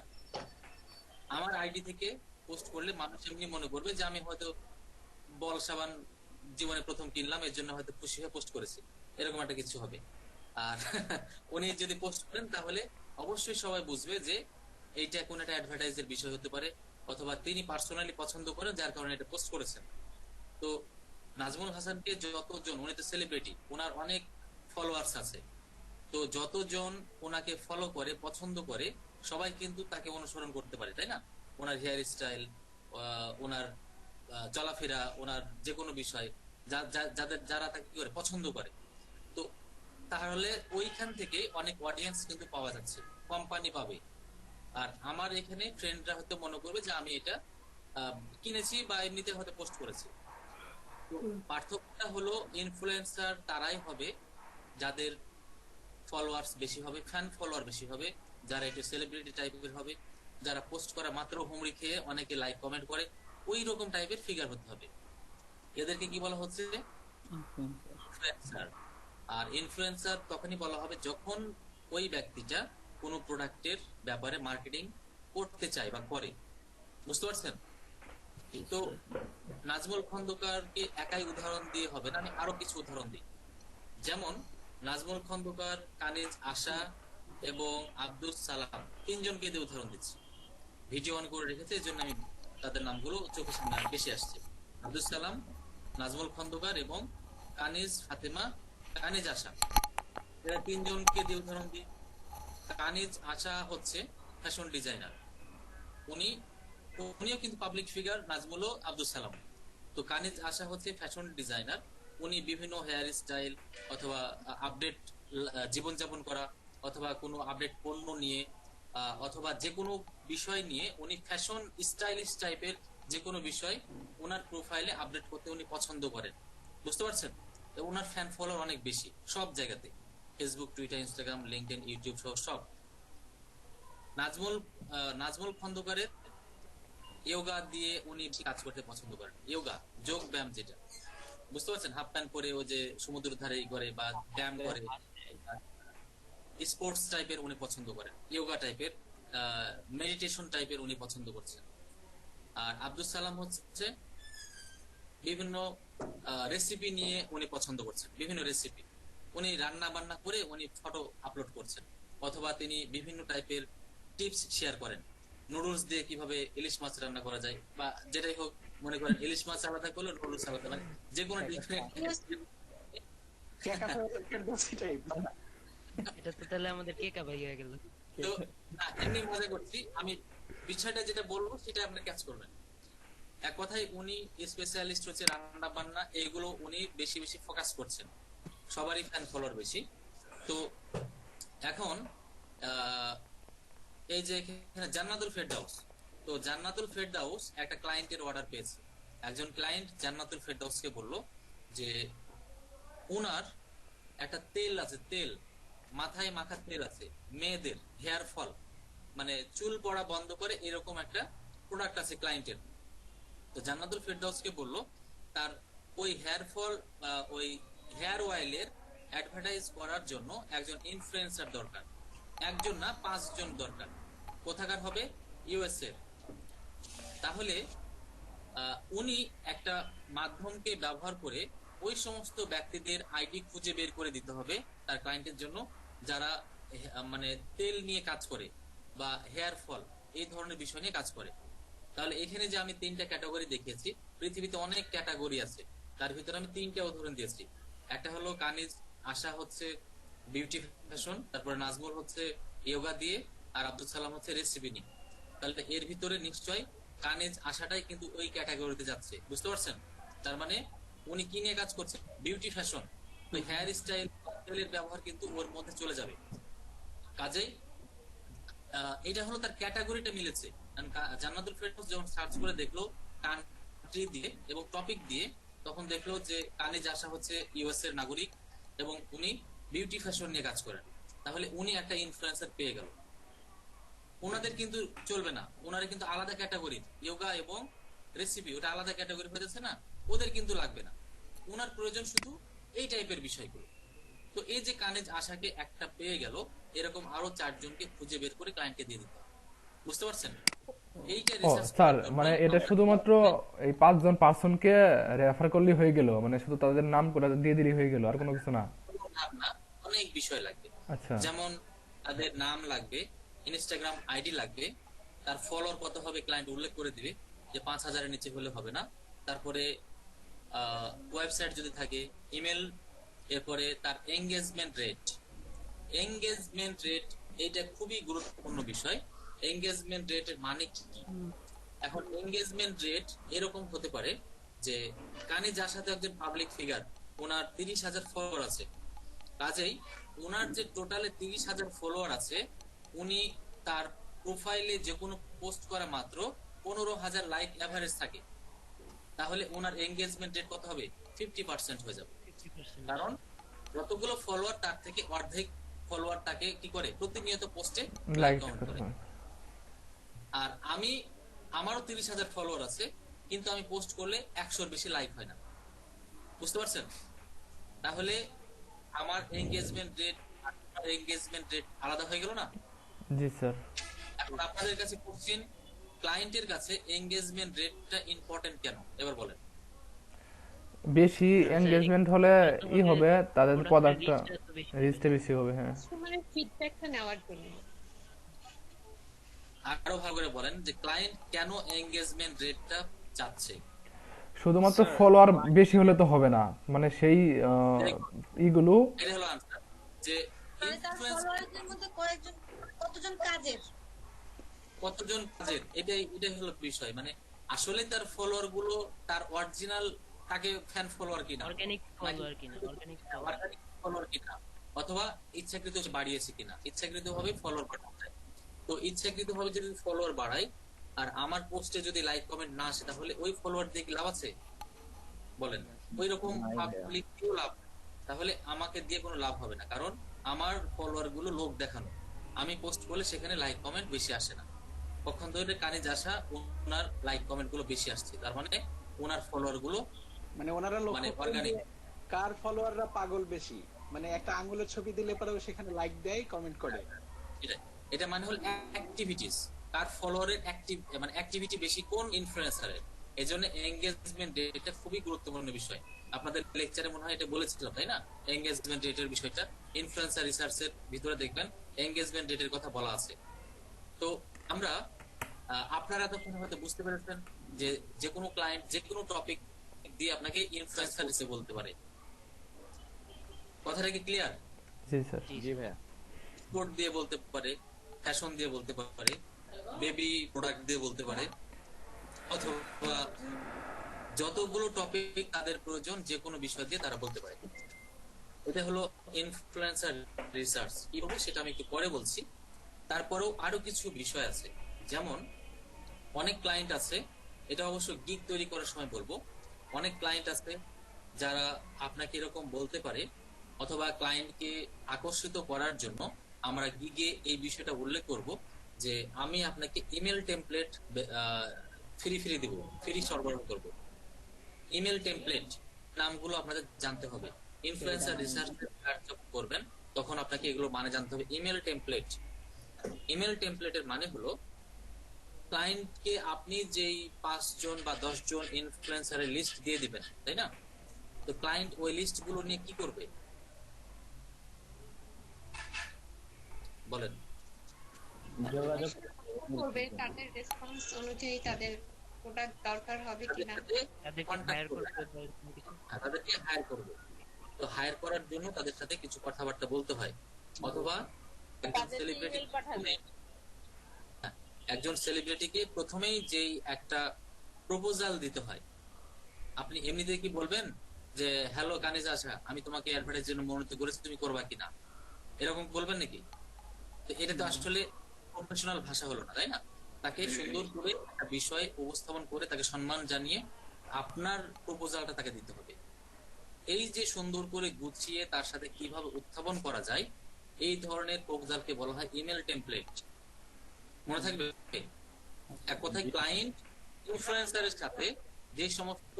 আমার আইডি থেকে পোস্ট করলে মানুষ এমনি মনে করবে যে আমি হয়তো বল সাবান জীবনে প্রথম কিনলাম, এর জন্য হয়তো খুশি হয়ে পোস্ট করেছি, এরকম একটা কিছু হবে। আর উনি যদি পোস্ট করেন তাহলে অবশ্যই সবাই বুঝবে যে এইটা কোন একটা অ্যাডভার্টাইজের বিষয় হতে পারে, অথবা তিনি পার্সোনালি পছন্দ করেন যার কারণে এটা পোস্ট করেছেন। তো নাজমুল হাসানকে যতজন, উনি তো সেলিব্রিটি, ওনার অনেক ফলোয়ার্স আছে, তো যতজন ওনাকে ফলো করে পছন্দ করে সবাই কিন্তু তাকে অনুসরণ করতে পারে, তাই না? ওনার হেয়ার স্টাইল, ওনার চলাফেরা, ওনার যে কোনো বিষয় যারা তাকে কি করে পছন্দ করে, তো তাহলে ওইখান থেকে অনেক অডিয়েন্স কিন্তু পাওয়া যাচ্ছে, কোম্পানি পাবে। আর আমার এখানে ফ্রেন্ডরা হয়তো মনে করবে যে আমি এটা কিনেছি বা এমনিতে হয়তো পোস্ট করেছি। তো পার্থক্যটা হলো ইনফ্লুয়েন্সার তারাই হবে যাদের ফলোয়ার্স বেশি হবে, ফ্যান ফলোয়ার বেশি হবে, যারা একটু সেলিব্রিটি টাইপের হবে, যারা পোস্ট করা মাত্র হুমড়ি খেয়ে অনেকে লাইক কমেন্ট করে, ওই রকম টাইপের ফিগার হতে হবে। এদেরকে কি বলা হচ্ছে? ইনফ্লুয়েন্সার। আর ইনফ্লুয়েন্সার তখনই বলা হবে যখন ওই ব্যক্তিটা কোনো প্রোডাক্টের ব্যাপারে মার্কেটিং করতে চায় বা করে। বুঝতে পারছেন? তো নাজমুল খন্দকারকে একাই উদাহরণ দিয়ে হবে না, আমি আরো কিছু উদাহরণ দিই। যেমন নাজমুল খন্দকার, কানিজ আশা এবং আব্দুল সালাম, তিনজনকে দিয়ে উদাহরণ দিচ্ছি। ভিডিও অন করে রেখেছে, এই জন্য আমি তাদের নামগুলো চোখের সামনে বেশি আসছে। আব্দুল সালাম, নাজমুল খন্দকার এবং কানিজ ফাতেমা, কানিজ আশা, এরা তিনজনকে দিয়ে উদাহরণ দিই। কানিজ আশা হচ্ছে ফ্যাশন ডিজাইনার, উনিও কিন্তু পাবলিক ফিগার, নাজমুলও আব্দুল সালাম। তো কানিজ আশা হচ্ছে ফ্যাশন ডিজাইনার, উনি বিভিন্ন হেয়ার স্টাইল অথবা আপডেট জীবনযাপন করা অথবা কোনো আপডেট পণ্য নিয়ে অথবা যে কোনো বিষয় নিয়ে উনি ফ্যাশন স্টাইলিশ টাইপের যে কোনো বিষয় ওনার প্রোফাইলে আপডেট করতে উনি পছন্দ করেন। বুঝতে পারছেন? ওনার ফ্যান ফলোয়ার অনেক বেশি সব জায়গাতে, Facebook, Twitter, Instagram, LinkedIn, YouTube সহ সব। নাজমুল খন্দকারের ইয়োগা দিয়ে উনি কাজ করতে পছন্দ করেন, ইয়োগা যোগ ব্যায়াম যেটা, বুঝতে পারছেন? হাফ প্যান্ট পরে ও যে সমুদ্র ধারে করে বা ব্যায়াম করে, স্পোর্টস টাইপের উনি পছন্দ করেন, ইয়োগা টাইপের, মেডিটেশন টাইপের উনি পছন্দ করছেন। আর আব্দুল সালাম হচ্ছে বিভিন্ন রেসিপি নিয়ে উনি পছন্দ করছেন, বিভিন্ন রেসিপি উনি রান্না বান্না করে উনি ফটো আপলোড করছেন, অথবা তিনি বিভিন্ন টাইপের টিপস শেয়ার করেন, নুডলস দিয়ে কিভাবে ইলিশ মাছ রান্না করা যায় বা যেটাই হোক, মনে করেন ইলিশ মাছ আলাদা করলো, নুডলস আলাদা, মানে যে কোনো এটা তো তাহলে আমাদের কেকা ভাই হয়ে গেল। তো না, এমনি মজা করছি আমি, বিষয়টা যেটা বলবো সেটা আপনি ক্যাচ করবেন। এক কথায় উনি স্পেশালিস্ট হচ্ছে রান্না বান্না, এইগুলো উনি বেশি বেশি ফোকাস করছেন, সবারই ফ্যান ফলোয়ার বেশি। তো এখন এই যে এখানে জান্নাতুল ফেরদাউস, তো জান্নাতুল ফেরদাউস একটা ক্লায়েন্টের অর্ডার পেয়েছে। একজন ক্লায়েন্ট জান্নাতুল ফেরদাউসকে বলল যে ওনার একটা তেল আছে, তেল মাথায় মাখার তেল আছে, মেয়েদের হেয়ার ফল মানে চুল পড়া বন্ধ করে এরকম একটা প্রোডাক্ট আছে ক্লায়েন্টের। তো জান্নাতুল ফেরদাউসকে বলল তার ওই হেয়ার ফল বা ওই হেয়ার অয়েলের অ্যাডভার্টাইজ করার জন্য একজন ইনফ্লুয়েন্সার দরকার, একজন না 5 জন দরকার। কোথাকার হবে? ইউএসএ। তাহলে উনি একটা মাধ্যমকে ব্যবহার করে ওই সমস্ত ব্যক্তিদের আইডি খুঁজে বের করে দিতে হবে তার ক্লায়েন্টের জন্য, যারা মানে তেল নিয়ে কাজ করে বা হেয়ার ফল এই ধরনের বিষয় নিয়ে কাজ করে। তাহলে এখানে যে আমি 3টা ক্যাটাগরি দেখিয়েছি, পৃথিবীতে অনেক ক্যাটাগরি আছে, তার ভিতরে আমি 3টা উদাহরণ দিয়েছি। একটা হলো কানিজ আশা হচ্ছে বিউটি ফ্যাশন, তারপরে নাজমুল হচ্ছে ইয়োগা দিয়ে, আর আব্দুল সালাম হচ্ছে রেসিপি নিয়ে। তাহলে এর ভিতরে নিশ্চয় কানিজ আশাটাই কিন্তু ওই ক্যাটাগরিতে যাচ্ছে। বুঝতে পারছেন? তার মানে উনি কি নিয়ে কাজ করছে? বিউটি ফ্যাশন, ওই হেয়ার স্টাইল তেলের ব্যবহার কিন্তু ওর মধ্যে চলে যাবে। কাজেই এটা হলো তার ক্যাটাগরিটা মিলেছে। জান্নাতুল ফেরদাউস যখন সার্চ করে দেখলো কান্ট্রি দিয়ে এবং টপিক দিয়ে, তখন দেখলো যে কানিজ আশা হচ্ছে ইউএস এর নাগরিক এবং উনি বিউটি ফ্যাশন নিয়ে কাজ করেন। তাহলে উনি একটা ইনফ্লুয়েন্সার পেয়ে গেল। ওনাদের কিন্তু চলবে না, ওনারা কিন্তু আলাদা ক্যাটাগরি, ইয়োগা এবং রেসিপি ওটা আলাদা ক্যাটাগরি হয়ে যাচ্ছে না, ওদের কিন্তু লাগবে না। ওনার প্রয়োজন শুধু এই টাইপের বিষয়গুলো। তো এই যে কানিজ আশাকে একটা পেয়ে গেল, এরকম আরো 4 জনকে খুঁজে বের করে ক্লায়েন্টকে দিয়ে দিতে হবে। বুঝতে পারছেন? এইটা ও রিসার্চ স্যার, করার জন্য মানে এটা শুধুমাত্র এই 5 জন পার্সনকে রেফার করলেই হয়ে গেল, মানে শুধু তাদের নাম করে দিয়ে দিলেই হয়ে গেল, আর কোনো কিছু না? না, অনেক বিষয় লাগবে। আচ্ছা। যেমন তাদের নাম লাগবে, ইনস্টাগ্রাম আইডি লাগবে, তার ফলোয়ার কত হবে ক্লায়েন্ট উল্লেখ করে দিবে, যে 5000 এর নিচে হলে হবে না। তারপরে ওয়েবসাইট যদি থাকে, ইমেল, এরপরে তার এঙ্গেজমেন্ট রেট। এঙ্গেজমেন্ট রেট এটা খুবই গুরুত্বপূর্ণ বিষয়। এঙ্গেজমেন্ট রেটের মানে কি? এখন এঙ্গেজমেন্ট রেট এরকম হতে পারে যে কানিজ যার সাথে একজন পাবলিক ফিগার, ওনার 30,000 ফলোয়ার আছে, কাজেই ওনার যে টোটালে 30,000 ফলোয়ার আছে, উনি তার প্রোফাইলে যে কোনো পোস্ট করা মাত্র 15,000 লাইক এভারেজ থাকে, তাহলে ওনার এঙ্গেজমেন্ট রেট কত হবে? 50% হয়ে যাবে। কারণ যতগুলো ফলোয়ার তার থেকে অর্ধেক ফলোয়ার তাকে কি করে? প্রতিনিয়ত পোস্টে লাইক কমেন্ট করে। আর আমারও 30,000 ফলোয়ার আছে, কিন্তু আমি পোস্ট করলে 100-র বেশি লাইক হয় না। বুঝতে পারছেন? তাহলে আমার এঙ্গেজমেন্ট রেট আর এঙ্গেজমেন্ট রেট আলাদা হয়ে গেল না? জি স্যার। এখন আপনাদের কাছে কোশ্চেন, ক্লায়েন্টের কাছে এঙ্গেজমেন্ট রেটটা ইম্পর্টেন্ট কেন? এবার বলেন। বেশি এঙ্গেজমেন্ট হলে হবে, তাদের প্রোডাক্টটা রিচটা বেশি হবে। হ্যাঁ, মানে ফিডব্যাকটা নেওয়ার জন্য। আরো ভালো করে বলেন যে ক্লায়েন্ট কেন এঙ্গেজমেন্ট রেটটা চাচ্ছে? শুধুমাত্র ফলোয়ার বেশি হলে তো হবে না, মানে সেই ইগুলো। এটা হলো আনসার, যে মানে তার ফলোয়ারদের মধ্যে কতজন কাজের, এটাই হলো বিষয়। মানে আসলে তার ফলোয়ার গুলো তার অরিজিনাল তাকে ফ্যান ফলোয়ার কিনা, অর্গানিক ফলোয়ার কিনা, অথবা ইচ্ছাকৃত বাড়িয়েছে কিনা। ইচ্ছাকৃত ভাবে ফলোয়ার বাড়ানো যায়। তো ইচ্ছাকৃত ভাবে যদি ফলোয়ার বাড়াই আর আমার পোস্টে যদি লাইক কমেন্ট না আসে, তাহলে ওই ফলোয়ার দিয়ে কি লাভ আছে? বলেন। ওই রকম পাবলিক কেউ লাভ, তাহলে আমাকে দিয়ে কোনো লাভ হবে না। কারণ আমার ফলোয়ার গুলো লোক দেখানো, আমি পোস্ট করলে সেখানে লাইক কমেন্ট বেশি আসে না। কখন ধরে কানিজ আসা, ওনার লাইক কমেন্ট গুলো বেশি আসছে, তার মানে ওনার ফলোয়ার গুলো মানে ওনারা অর্গানিক। কার ফলোয়াররা পাগল বেশি, মানে একটা আঙ্গুলের ছবি দিলে পরেও সেখানে লাইক দেয়, কমেন্ট করে। এটা মানে হল অ্যাক্টিভিটিস, কার ফলোয়ারের মানে অ্যাক্টিভিটি বেশি কোন ইনফ্লুয়েন্সারের। এজন্য এঙ্গেজমেন্ট রেটটা খুবই গুরুত্বপূর্ণ বিষয়। আপনাদের লেকচারে মনে হয় এটা বলেছিলাম, তাই না? এঙ্গেজমেন্ট রেটের বিষয়টা ইনফ্লুয়েন্সার রিসার্চের ভিতরে দেখবেন এঙ্গেজমেন্ট রেটের কথা বলা আছে। তো আমরা আপনারা তখন হয়তো বুঝতে পেরেছেন যে যে কোনো ক্লায়েন্ট যে কোনো টপিক দিয়ে আপনাকে ইনফ্লুয়েন্সার হিসেবে বলতে পারে। কথাটা কি ক্লিয়ার? জি স্যার। জি ভাইয়া। স্পোর্ট দিয়ে বলতে পারে, ফ্যাশন দিয়ে বলতে পারে, বেবি প্রোডাক্ট দিয়ে বলতে পারে, অথবা যতগুলো টপিক তাদের প্রয়োজন যে কোনো বিষয় দিয়ে তারা বলতে পারে। এটা হলো ইনফ্লুয়েন্সার রিসার্চ। কি হবে সেটা আমি একটু পরে বলছি। তারপরেও আরো কিছু বিষয় আছে, যেমন অনেক ক্লায়েন্ট আছে, এটা অবশ্য গিগ তৈরি করার সময় বলবো। অনেক ক্লায়েন্ট আছে যারা আপনাকে এরকম বলতে পারে, অথবা ক্লায়েন্টকে আকর্ষিত করার জন্য আমরা গিগে এই বিষয়টা উল্লেখ করব যে আমি আপনাকে ইমেল টেমপ্লেট ফ্রি দিব, ফ্রি সরবরাহ করব। ইমেল টেমপ্লেট নামগুলো আপনাদের জানতে হবে। ইনফ্লুয়েন্সার রিসার্চ করবেন তখন আপনাকে এগুলো মানে জানতে হবে। ইমেল টেমপ্লেটের মানে হলো ক্লায়েন্টকে আপনি যেই 5 জন বা 10 জন ইনফ্লুয়েন্সারের লিস্ট দিয়ে দিবেন, তাই না? তো ক্লায়েন্ট ওই লিস্ট গুলো নিয়ে কি করবে বলেন? যোগাযোগ করবে, তাদের রেসপন্স অনুযায়ী তাদের প্রোডাক্ট দরকার হবে কিনা তাদেরকে হায়ার করবে। তো হায়ার করার জন্য তাদের সাথে কিছু কথাবার্তা বলতে হয়, অথবা একজন সেলিব্রিটিকে প্রথমেই যেই একটা প্রপোজাল দিতে হয়। আপনি এমনিতে কি বলবেন যে হ্যালো কানিজ আশা, আমি তোমাকে অ্যাডভার্টাইজ জন্য মনোনীত করেছি, তুমি করবা কিনা, এরকম বলবেন নাকি? তো এটা তো আসলে প্রফেশনাল ভাষা হলো না, তাই না? তাকে সুন্দর করে একটা বিষয় উপস্থাপন করে তাকে সম্মান জানিয়ে আপনার প্রপোজালটা তাকে দিতে হবে। এই যে সুন্দর করে গুছিয়ে তার সাথে কিভাবে উত্থাপন করা যায়, এই ধরনের প্রপোজালকে বলা হয় ইমেল টেমপ্লেট। মনে থাকবে? এক কথায় ক্লায়েন্ট ইনফ্লুয়েন্সারের সাথে যে সমস্ত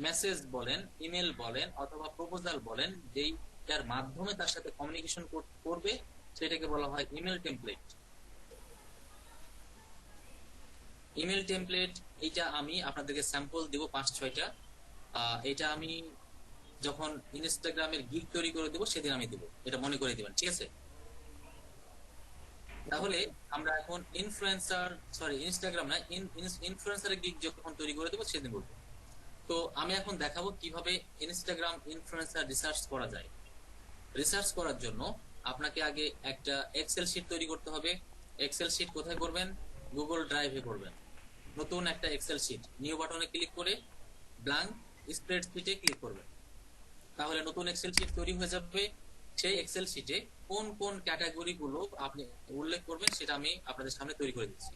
মেসেজ বলেন, ইমেল বলেন, অথবা প্রপোজাল বলেন, যেই যার মাধ্যমে তার সাথে কমিউনিকেশন করবে সেটাকে বলা হয় ইমেল টেমপ্লেট। ইমেল টেমপ্লেট এইটা আমি আপনাদেরকে স্যাম্পল দেব 5-6টা। এটা আমি যখন ইনস্টাগ্রামের গিগ তৈরি করে দেবো সেদিন আমি দেবো, এটা মনে করে দিবেন, ঠিক আছে? তাহলে আমরা এখন ইনস্টাগ্রাম না, ইনফ্লুয়েন্সারের গিগ যখন তৈরি করে দেবো সেদিন বলবো। তো আমি এখন দেখাবো কিভাবে ইনস্টাগ্রাম ইনফ্লুয়েন্সার রিসার্চ করা যায়। রিসার্চ করার জন্য আপনাকে আগে একটা এক্সেল শিট তৈরি করতে হবে। এক্সেল শিট কোথায় করবেন? গুগল ড্রাইভে করবেন। নতুন একটা এক্সেল শিট, নিউ বাটনে ক্লিক করে ব্ল্যাঙ্ক স্প্রেডশিটে ক্লিক করবেন। তাহলে নতুন এক্সেল শিট তৈরি হয়ে যাবে। সেই এক্সেল শিটে কোন কোন ক্যাটাগরি গুলো আপনি উল্লেখ করবেন সেটা আমি আপনাদের সামনে তৈরি করে দিচ্ছি।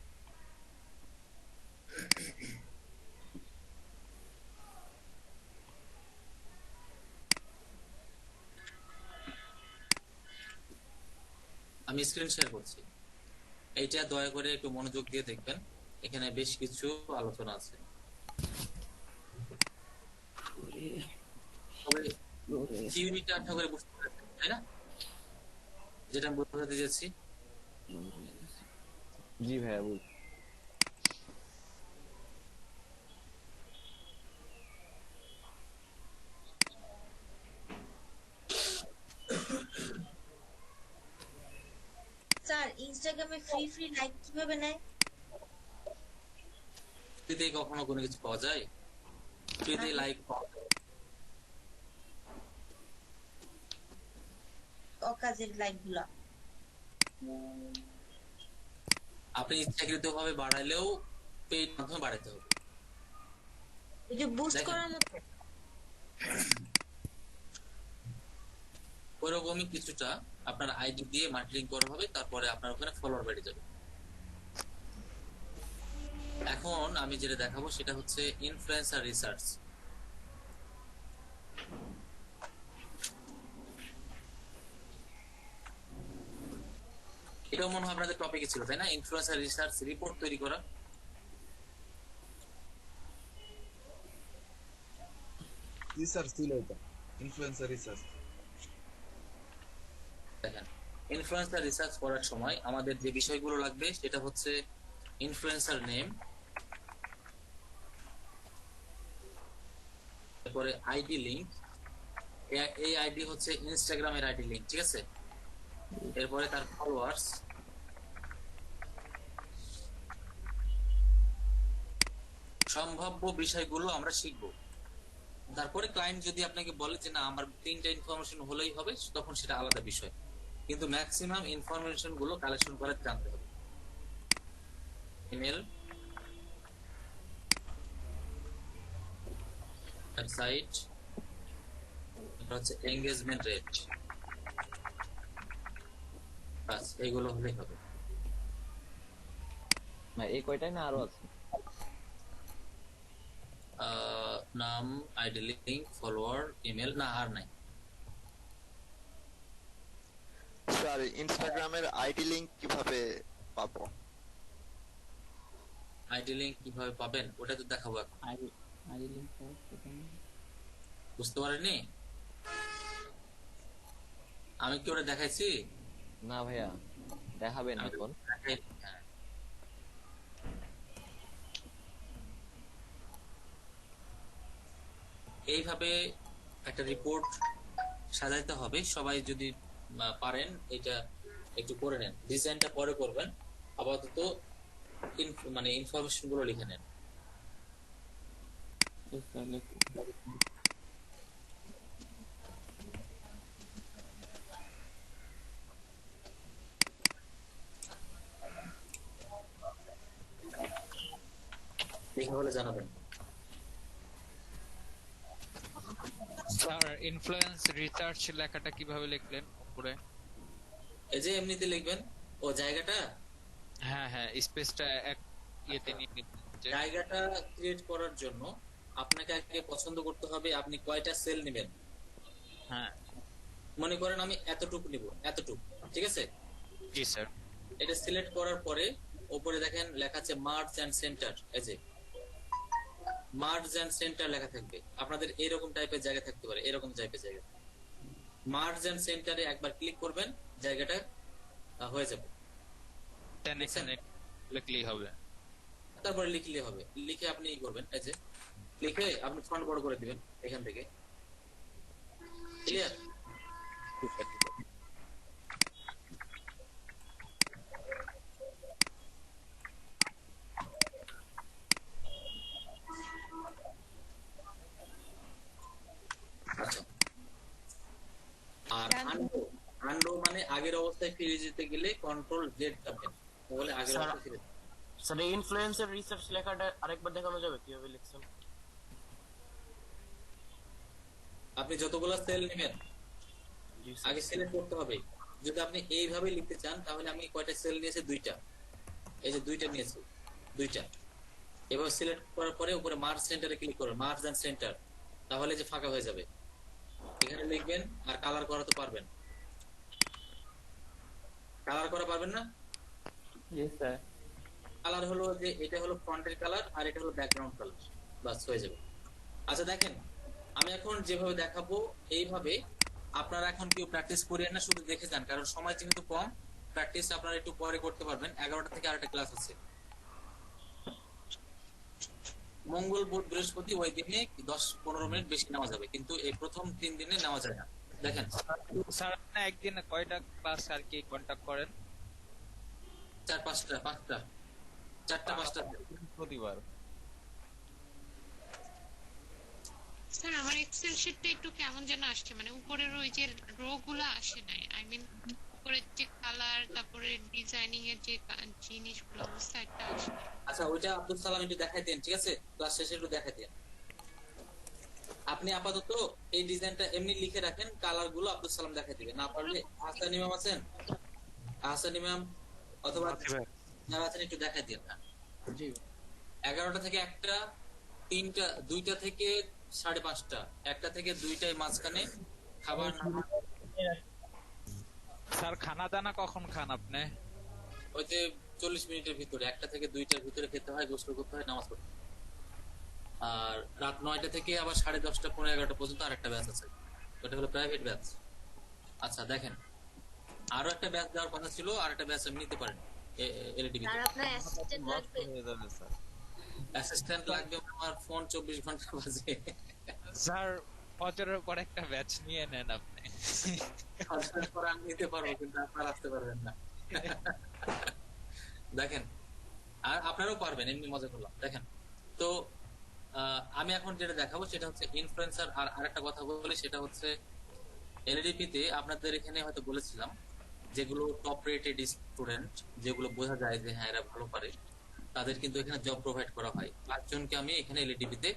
আমি স্ক্রিন শেয়ার করছি, এইটা দয়া করে একটু মনোযোগ দিয়ে দেখবেন, এখানে বেশ কিছু আলোচনা আছে। থিওরিটা আশা করে বুঝতে পারছেন, তাই না? যেটা আমি বোঝাতে যাচ্ছি। জি ভাইয়া স্যার ইনস্টাগ্রামে ফ্রি লাইক কিভাবে নেয়? ফ্রিতে কখনো কোনো কিছু পাওয়া যায়? ফ্রিতে লাইক পাওয়া যায় অকাজের লাইক গুলা আপনি ইচ্ছাকৃত ভাবে বাড়াইলেও পেইড মাধ্যমে বাড়াইতে হবে। এই যে বুস্ট করার মতো ওইরকমই কিছুটা আপনার আইডি দিয়ে মার্কেটিং করা হবে, তারপরে আপনার ওখানে ফলোয়ার বেড়ে যাবে। এখন আমি যেটা দেখাবো সেটা হচ্ছে ইনফ্লুয়েন্সার রিসার্চ। এটাও মনে হয় আপনাদের টপিকে ছিল, তাই না? ইনফ্লুয়েন্সার রিসার্চ রিপোর্ট তৈরি করা। রিসার্চ ছিল এটা, ইনফ্লুয়েন্সার রিসার্চ। দেখেন, ইনফ্লুয়েন্সার রিসার্চ করার সময় আমাদের যে বিষয়গুলো লাগবে সেটা হচ্ছে ইনফ্লুয়েন্সার নেম, তারপরে আইডি লিংক। এই আইডি হচ্ছে ইনস্টাগ্রামের আইডি লিংক, ঠিক আছে? এরপরে তার ফলোয়ার্স, সম্ভাব্য বিষয়গুলো আমরা শিখব। তারপরে ক্লায়েন্ট যদি আপনাকে বলে যে না আমার 3টা ইনফরমেশন হলেই হবে, তখন সেটা আলাদা বিষয়, কিন্তু ম্যাক্সিমাম ইনফরমেশন গুলো কালেকশন করে জানতে হবে। ইমেল, ওয়েবসাইট, হচ্ছে এঙ্গেজমেন্ট রেট, বাস এইগুলো হলেই হবে। এই কয়টাই না আরো আছে? নাম, আইডি লিংক, ফলোয়ার, ইমেল, না আর নাই। স্যার ইনস্টাগ্রামের আইডি লিংক কিভাবে পাবো? আইডি লিংক কিভাবে পাবেন ওটা তো দেখাবো এখন। আইডি লিংক বুঝতে পারেননি? আমি কি ওটা দেখাইছি? না ভাইয়া, দেখাবেন এখন। এইভাবে একটা রিপোর্ট সাজাইতে হবে। সবাই যদি পারেন এটা একটু করে নেন, ডিজাইনটা পরে করবেন, আপাতত মানে ইনফরমেশন গুলো লিখে নেন। লেখা হলে জানাবেন। স্যার ইনফ্লুয়েন্স রিসার্চ লেখাটা কিভাবে লিখলেন উপরে? এই যে এমনিতে লিখবেন ও জায়গাটা, হ্যাঁ হ্যাঁ, স্পেসটা এক ইয়েতে নিয়ে নিতে। জায়গাটা ক্রিয়েট করার জন্য আপনাকে আগে পছন্দ করতে হবে আপনি কয়টা সেল নেবেন। হ্যাঁ, মনে করেন আমি এতটুকু নিব, এতটুকু, ঠিক আছে? জি স্যার। এটা সিলেক্ট করার পরে উপরে দেখেন লেখা আছে মার্জ এন্ড সেন্টার। এই যে মার্জ এন্ড সেন্টার লেখা থাকবে। আপনাদের এরকম টাইপের জায়গা থাকতে পারে, এরকম টাইপের জায়গা। মার্জ এন্ড সেন্টারে একবার ক্লিক করবেন, জায়গাটা হয়ে যাবে। লিখলেই হবে, তারপরে লিখলে হবে, লিখে আপনি ই করবেন, এই যে লিখে আপনি ফন্ট বড় করে দিবেন এখান থেকে। ক্লিয়ার? আচ্ছা, আর আনডো মানে আগের অবস্থায় ফিরে যেতে গেলে কন্ট্রোল জেড চাপবেন, তাহলে আগের অবস্থায় ফিরে যাবে। স্যার এই ইনফ্লুয়েন্সার রিসার্চ লেখাটা আরেকবার দেখানো যাবে কিভাবে লিখছেন? আপনি যতগুলো সেল নেবেন আগে সিলেক্ট করতে হবে। যদি আপনি এইভাবে লিখতে চান তাহলে আমি কয়টা সেল নিয়েছি? 2টা। এই যে 2টা নিয়েছি, 2টা। এভাবে সিলেক্ট করার পরে উপরে মার্জ সেন্টারে ক্লিক করুন, মার্জ এন্ড সেন্টার, তাহলে যে ফাঁকা হয়ে যাবে। এখানে লিখবেন আর কালার করা তো পারবেন, কালার করা পারবেন না? Yes sir. কালার হলো যে এটা হলো ফ্রন্টের কালার আর এটা হলো ব্যাকগ্রাউন্ড কালার, বাস হয়ে যাবে। আচ্ছা দেখেন, আমি এখন যেভাবে দেখাবো এইভাবে আপনারা এখন কেউ প্র্যাকটিস করিয়েন না, শুধু দেখে যান, কারণ সময় যেহেতু কম, প্র্যাকটিস আপনারা একটু পরে করতে পারবেন। 11টা থেকে আরেকটা ক্লাস আছে, মঙ্গল বুধ বৃহস্পতি, ওই দিনে 10-15 মিনিট বেশি নেওয়া যাবে, কিন্তু এই প্রথম 3 দিনে নেওয়া যায় না। দেখেন স্যার আপনি একদিনে কয়টা ক্লাস আর কি কন্টাক্ট করেন? 4-5টা, 4টা-5টা প্রতিবার। স্যার আমার এক্সেল শিটটা একটু কেমন যেন আসছে, মানে উপরের ওই যে রো গুলা আসে নাই, আই মিন উপরের যে কালার তারপরে ডিজাইনিং এর যে জিনিসগুলো ওই সাইডটা আসে নাই। আচ্ছা ওইটা আব্দুল সালাম একটু দেখাই দেন, ঠিক আছে? ক্লাস শেষে একটু দেখাই দেন। আপনি আপাতত এই ডিজাইনটা এমনি লিখে রাখেন, কালার গুলো আব্দুল সালাম দেখাই দিবেন। না পারলে আহসান ইমাম আছেন, আহসান ইমাম অথবা যারা আছেন একটু দেখাই দেন। জি 11টা থেকে 1টা, 3টা, 2টা থেকে 5:30, 1টা থেকে 2টায় মাঝখানে খাবার। স্যার খানা দানা কখন খান আপনি? ওই যে 40 মিনিটের ভিতরে, 1টা থেকে 2টার ভিতরে খেতে হয়, গোসল করতে হয়, নামাজ পড়তে হয়। আর রাত 9টা থেকে আবার 10:30, 11টা পর্যন্ত আরেকটা ব্যাচ আছে, ওটা হলো প্রাইভেট ব্যাচ। আচ্ছা দেখেন, আরো একটা ব্যাচ দেওয়ার কথা ছিল, আর একটা ব্যাচ আমি নিতে পারেন এলটিভি। আর আপনার অ্যাসিস্ট্যান্ট লাগবে? অ্যাসিস্ট্যান্ট লাগবে, আমার ফোন 24 ঘন্টা বাজে। স্যার ফজরের পর একটা ব্যাচ নিয়ে নেন আপনি। ফজরের পর আমি নিতে পারবো, কিন্তু আপনারা আসতে পারবেন না। দেখেন, আর আপনারাও পারবেন, এমনি মজা করলাম। দেখেন তো আমি এখন যেটা দেখাবো সেটা হচ্ছে ইনফ্লুয়েন্সার। আর আরেকটা কথা বলি, সেটা হচ্ছে এলডিপি তে আপনাদের এখানে হয়তো বলেছিলাম যেগুলো টপ রেটেড স্টুডেন্ট, যেগুলো বোঝা যায় যে হ্যাঁ এরা ভালো পারে, তাদের কিন্তু এখানে জব প্রোভাইড করা হয়। 5 জনকে আমি এখানে এলডিপি তে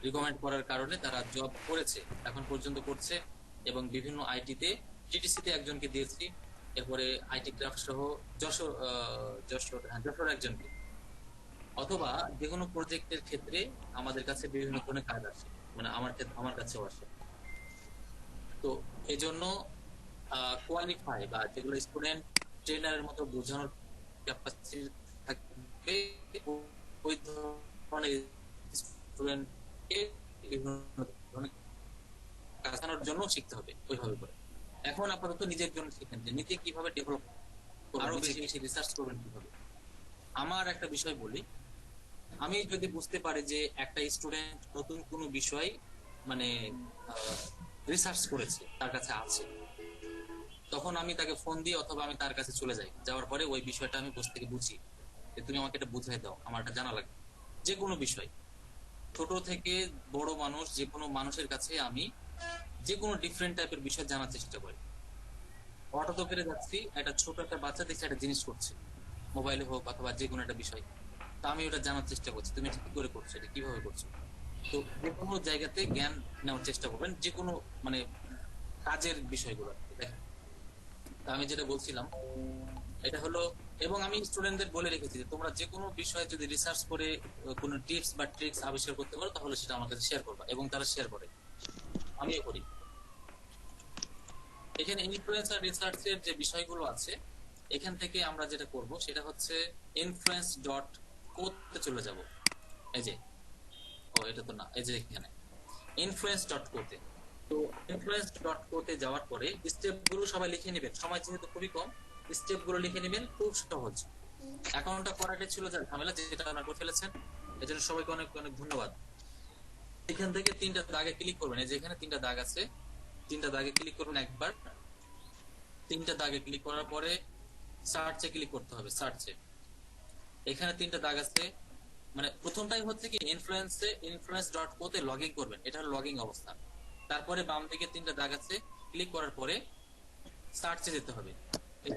রিকমেন্ড করার কারণে তারা জব করেছে, এখন পর্যন্ত করছে, এবং বিভিন্ন আইটি তে, টিটিসি তে একজনকে দিয়েছি, এরপরে আইটি ক্রাফট সহ যশোর একজনকে। অথবা যে কোনো প্রজেক্টের ক্ষেত্রে আমাদের কাছে বিভিন্ন ধরনের কাজ আসে, মানে আমার কাছেও আসে। তো এই জন্য কোয়ালিফাই বা যেগুলো স্টুডেন্ট ট্রেনারের মতো বোঝানোর ক্যাপাসিটি থাকবে, ওই ধরনের স্টুডেন্টকে বিভিন্ন ধরনের কাজানোর জন্য শিখতে হবে ওইভাবে করে। এখন আপাতত নিজের জন্য শিখেন যে নিজে কিভাবে ডেভেলপ করবেন, আরো বেশি বেশি রিসার্চ করবেন কিভাবে। আমার একটা বিষয় বলি, আমি যদি বুঝতে পারি যে একটা স্টুডেন্ট নতুন কোনো বিষয় মানে রিসার্চ করেছে, তার কাছে আছে, তখন আমি তাকে ফোন দিই অথবা আমি তার কাছে চলে যাই। যাওয়ার পরে ওই বিষয়টা আমি বসে থেকে বুঝি যে তুমি আমাকে এটা বুঝাই দাও, আমার এটা জানা লাগবে। যে কোনো বিষয়, ছোট থেকে বড় মানুষ, যে কোনো মানুষের কাছে আমি যে কোনো ডিফারেন্ট টাইপের বিষয় জানার চেষ্টা করি। হঠাৎ করে যাচ্ছি, একটা ছোট একটা বাচ্চা দেখছে একটা জিনিস করছে, মোবাইলে হোক অথবা যে কোনো একটা বিষয়, তা আমি ওটা জানার চেষ্টা করছি, তুমি এটা কি করে করছো, এটা কিভাবে করছো। তো যে কোনো জায়গাতে জ্ঞান নেওয়ার চেষ্টা করবেন, যে কোনো মানে কাজের বিষয়গুলো। দেখেন আমি যেটা বলছিলাম এটা হলো, এবং আমি স্টুডেন্টদের বলে রেখেছি যে তোমরা যে কোনো বিষয়ে যদি রিসার্চ করে কোনো টিপস বা ট্রিক্স আবিষ্কার করতে পারো তাহলে সেটা আমার কাছে শেয়ার করবা, এবং তারা শেয়ার করে, আমিও করি। এখানে ইনফ্লুয়েন্সার রিসার্চের যে বিষয়গুলো আছে, এখান থেকে আমরা যেটা করব সেটা হচ্ছে influence.co তে চলে যাব। এই যে এটা তো না, এই যে এখানে influence.co তে তো influence.co তে যাওয়ার পরে স্টেপগুলো সবাই লিখে নেবেন, সময় যেহেতু খুবই কম, স্টেপগুলো লিখে নেবেন, খুব সহজ। অ্যাকাউন্টটা করাটা ছিল যা ঝামেলা, যেটা আপনারা করে ফেলেছেন, এজন্য সবাইকে অনেক অনেক ধন্যবাদ। এখান থেকে 3টা দাগে ক্লিক করবেন, এই যে এখানে 3টা দাগ আছে, 3টা দাগে ক্লিক করবেন একবার। 3টা দাগে ক্লিক করার পরে সার্চে ক্লিক করতে হবে, সার্চে এখানে 3টা দাগ আছে। মানে প্রথমটাই হচ্ছে কি influence.co তে লগইন করবেন, এটা হলো লগইন অবস্থা। তারপরে বাম দিকে 3টা দাগ আছে, ক্লিক করার পরে সার্চে যেতে হবে, এই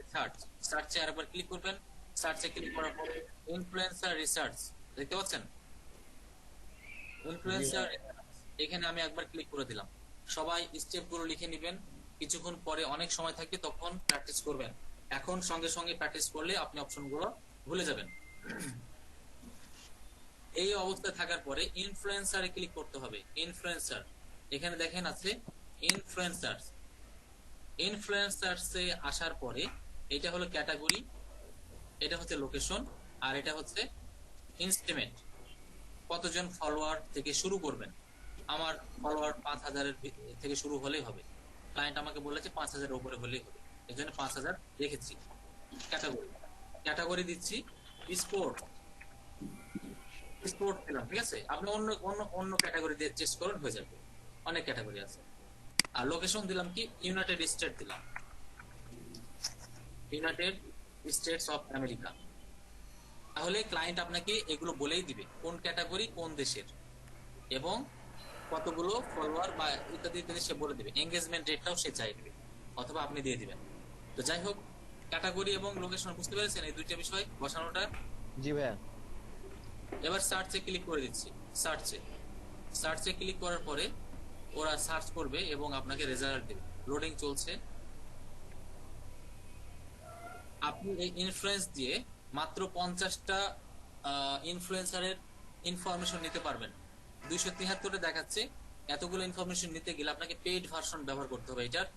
সার্চে আরেকবার ক্লিক করবেন। সার্চে ক্লিক করার পরে ইনফ্লুয়েন্সার রিসার্চ দেখতে পাচ্ছেন, ইনফ্লুয়েন্সার এখানে আমি একবার ক্লিক করে দিলাম। সবাই স্টেপগুলো লিখে নেবেন, কিছুক্ষণ পরে অনেক সময় থাকবে তখন প্র্যাকটিস করবেন। এখন সঙ্গে সঙ্গে প্র্যাকটিস করলে আপনি অপশনগুলো ভুলে যাবেন। এই অবস্থায় থাকার পরে ইনফ্লুয়েন্সারে ক্লিক করতে হবে। ইনফ্লুয়েন্সার এখানে দেখেন আছে ইনফ্লুয়েন্সার্স। ইনফ্লুয়েন্সার্সে আসার পরে এটা হলো ক্যাটাগরি, এটা হচ্ছে লোকেশন, আর এটা হচ্ছে ইনস্টিমেট। কতজন ফলোয়ার থেকে শুরু করবেন? আমার ফলোয়ার 5000 থেকে শুরু হলেই হবে। ক্লায়েন্ট আমাকে বলেছে 5000 এর উপরে হলেই হবে, এজন্য 5000 রেখেছি। ক্যাটাগরি দিচ্ছি স্পোর্ট, স্পোর্ট দিলাম, ঠিক আছে। আপনি অন্য অন্য অন্য ক্যাটাগরি দিয়ে চেক করুন, হয়ে যাবে, অনেক ক্যাটাগরি আছে। আর লোকেশন দিলাম কি ইউনাইটেড স্টেট দিলাম, ইউনাইটেড স্টেটস অফ আমেরিকা। তাহলে ক্লায়েন্ট আপনাকে এগুলো বলেই দিবে কোন ক্যাটাগরি কোন দেশের এবং কতগুলো ফলোয়ার বা ইত্যাদি ইত্যাদি সে বলে দিবে। এঙ্গেজমেন্ট রেটটাও সে চাইবে অথবা আপনি দিয়ে দিবেন। তো যাই হোক, ক্যাটাগরি এবং লোকেশন বুঝতে পেরেছেন এই দুইটা বিষয় বসানোটা? জি ভাইয়া। এবার সার্চে ক্লিক করে দিচ্ছি। সার্চে ক্লিক করার পরে ওরা সার্চ করবে এবং আপনাকে রেজাল্ট দেবে। লোডিং চলছে। আপনি এই ইনফ্লুয়েন্স দিয়ে মাত্র 50টা ইনফ্লুয়েন্সারের ইনফরমেশন নিতে পারবেন। 273 দেখাচ্ছে। এতগুলো ইনফরমেশন নিতে গেলে আপনাকে পেইড ভার্সন ব্যবহার করতে হবে এটার,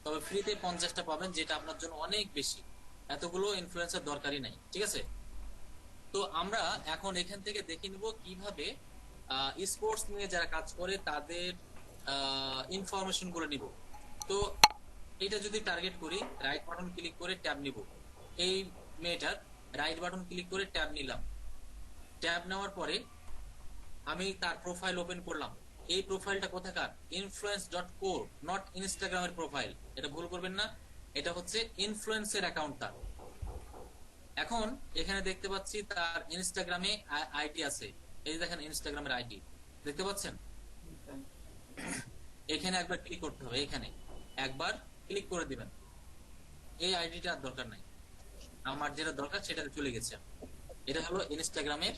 তবে ফ্রিতে 50টা পাবেন, যেটা আপনার জন্য অনেক বেশি। এতগুলো ইনফ্লুয়েন্সার দরকারই নাই, ঠিক আছে। তো আমরা এখন এখান থেকে দেখে নিব কিভাবে স্পোর্টস নিয়ে যারা কাজ করে তাদের ইনফরমেশন গুলো নিব। তো এটা যদি টার্গেট করি, রাইট বাটন ক্লিক করে ট্যাব নিব। এই মেয়েটার রাইট বাটন ক্লিক করে ট্যাব নিলাম। ট্যাব নেওয়ার পরে আমি তার প্রোফাইল ওপেন করলাম। এই প্রোফাইলটা কোথাকার? influence.co, নট ইনস্টাগ্রামের প্রোফাইল, এটা ভুল করবেন না। এটা হচ্ছে ইনফ্লুয়েন্সের অ্যাকাউন্ট তার। এখন এখানে দেখতে পাচ্ছি তার ইনস্টাগ্রামে আইডি আছে, এই দেখেন ইনস্টাগ্রামের আইডি দেখতে পাচ্ছেন। এখানে একবার ক্লিক করতে হবে, এখানে একবার ক্লিক করে দিবেন। এই আইডিটা আর দরকার নাই, আমার যেটা দরকার সেটাতে চলে গেছে। এটা হলো ইনস্টাগ্রামের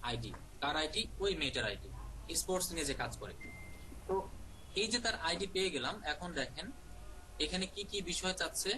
আইডি। কার আইডি? ওই মেয়েটার আইডি, স্পোর্টস নিয়ে যে কাজ করে। তো এই যে তার আইডি পেয়ে গেলাম। এখন দেখেন এখানে কি কি বিষয় চাচ্ছে।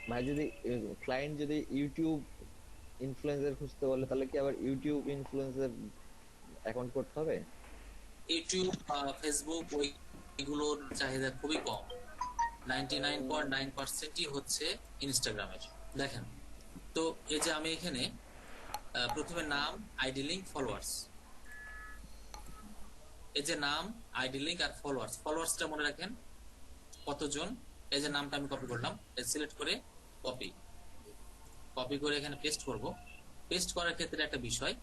ভাই যদি ক্লায়েন্ট যদি ইউটিউব ইনফ্লুয়েন্সার খুঁজতে বলে তাহলে কি আবার ইউটিউব ইনফ্লুয়েন্সার অ্যাকাউন্ট করতে হবে? ইউটিউব, ফেসবুক ওইগুলোর চাহিদা খুবই কম। 99.9%ই হচ্ছে ইনস্টাগ্রামের। দেখেন তো এই যে আমি এখানে প্রথমে নাম, আইডি লিঙ্ক, ফলোয়ার্স, এই যে নাম, আইডি লিঙ্ক আর ফলোয়ার্স। ফলোয়ার্সটা মনে রাখেন কতজন। এই যে নামটা আমি কপি করলাম, সিলেক্ট করে কপি করে এখানে পেস্ট করব। পেস্ট করার ক্ষেত্রে একটা বিষয়,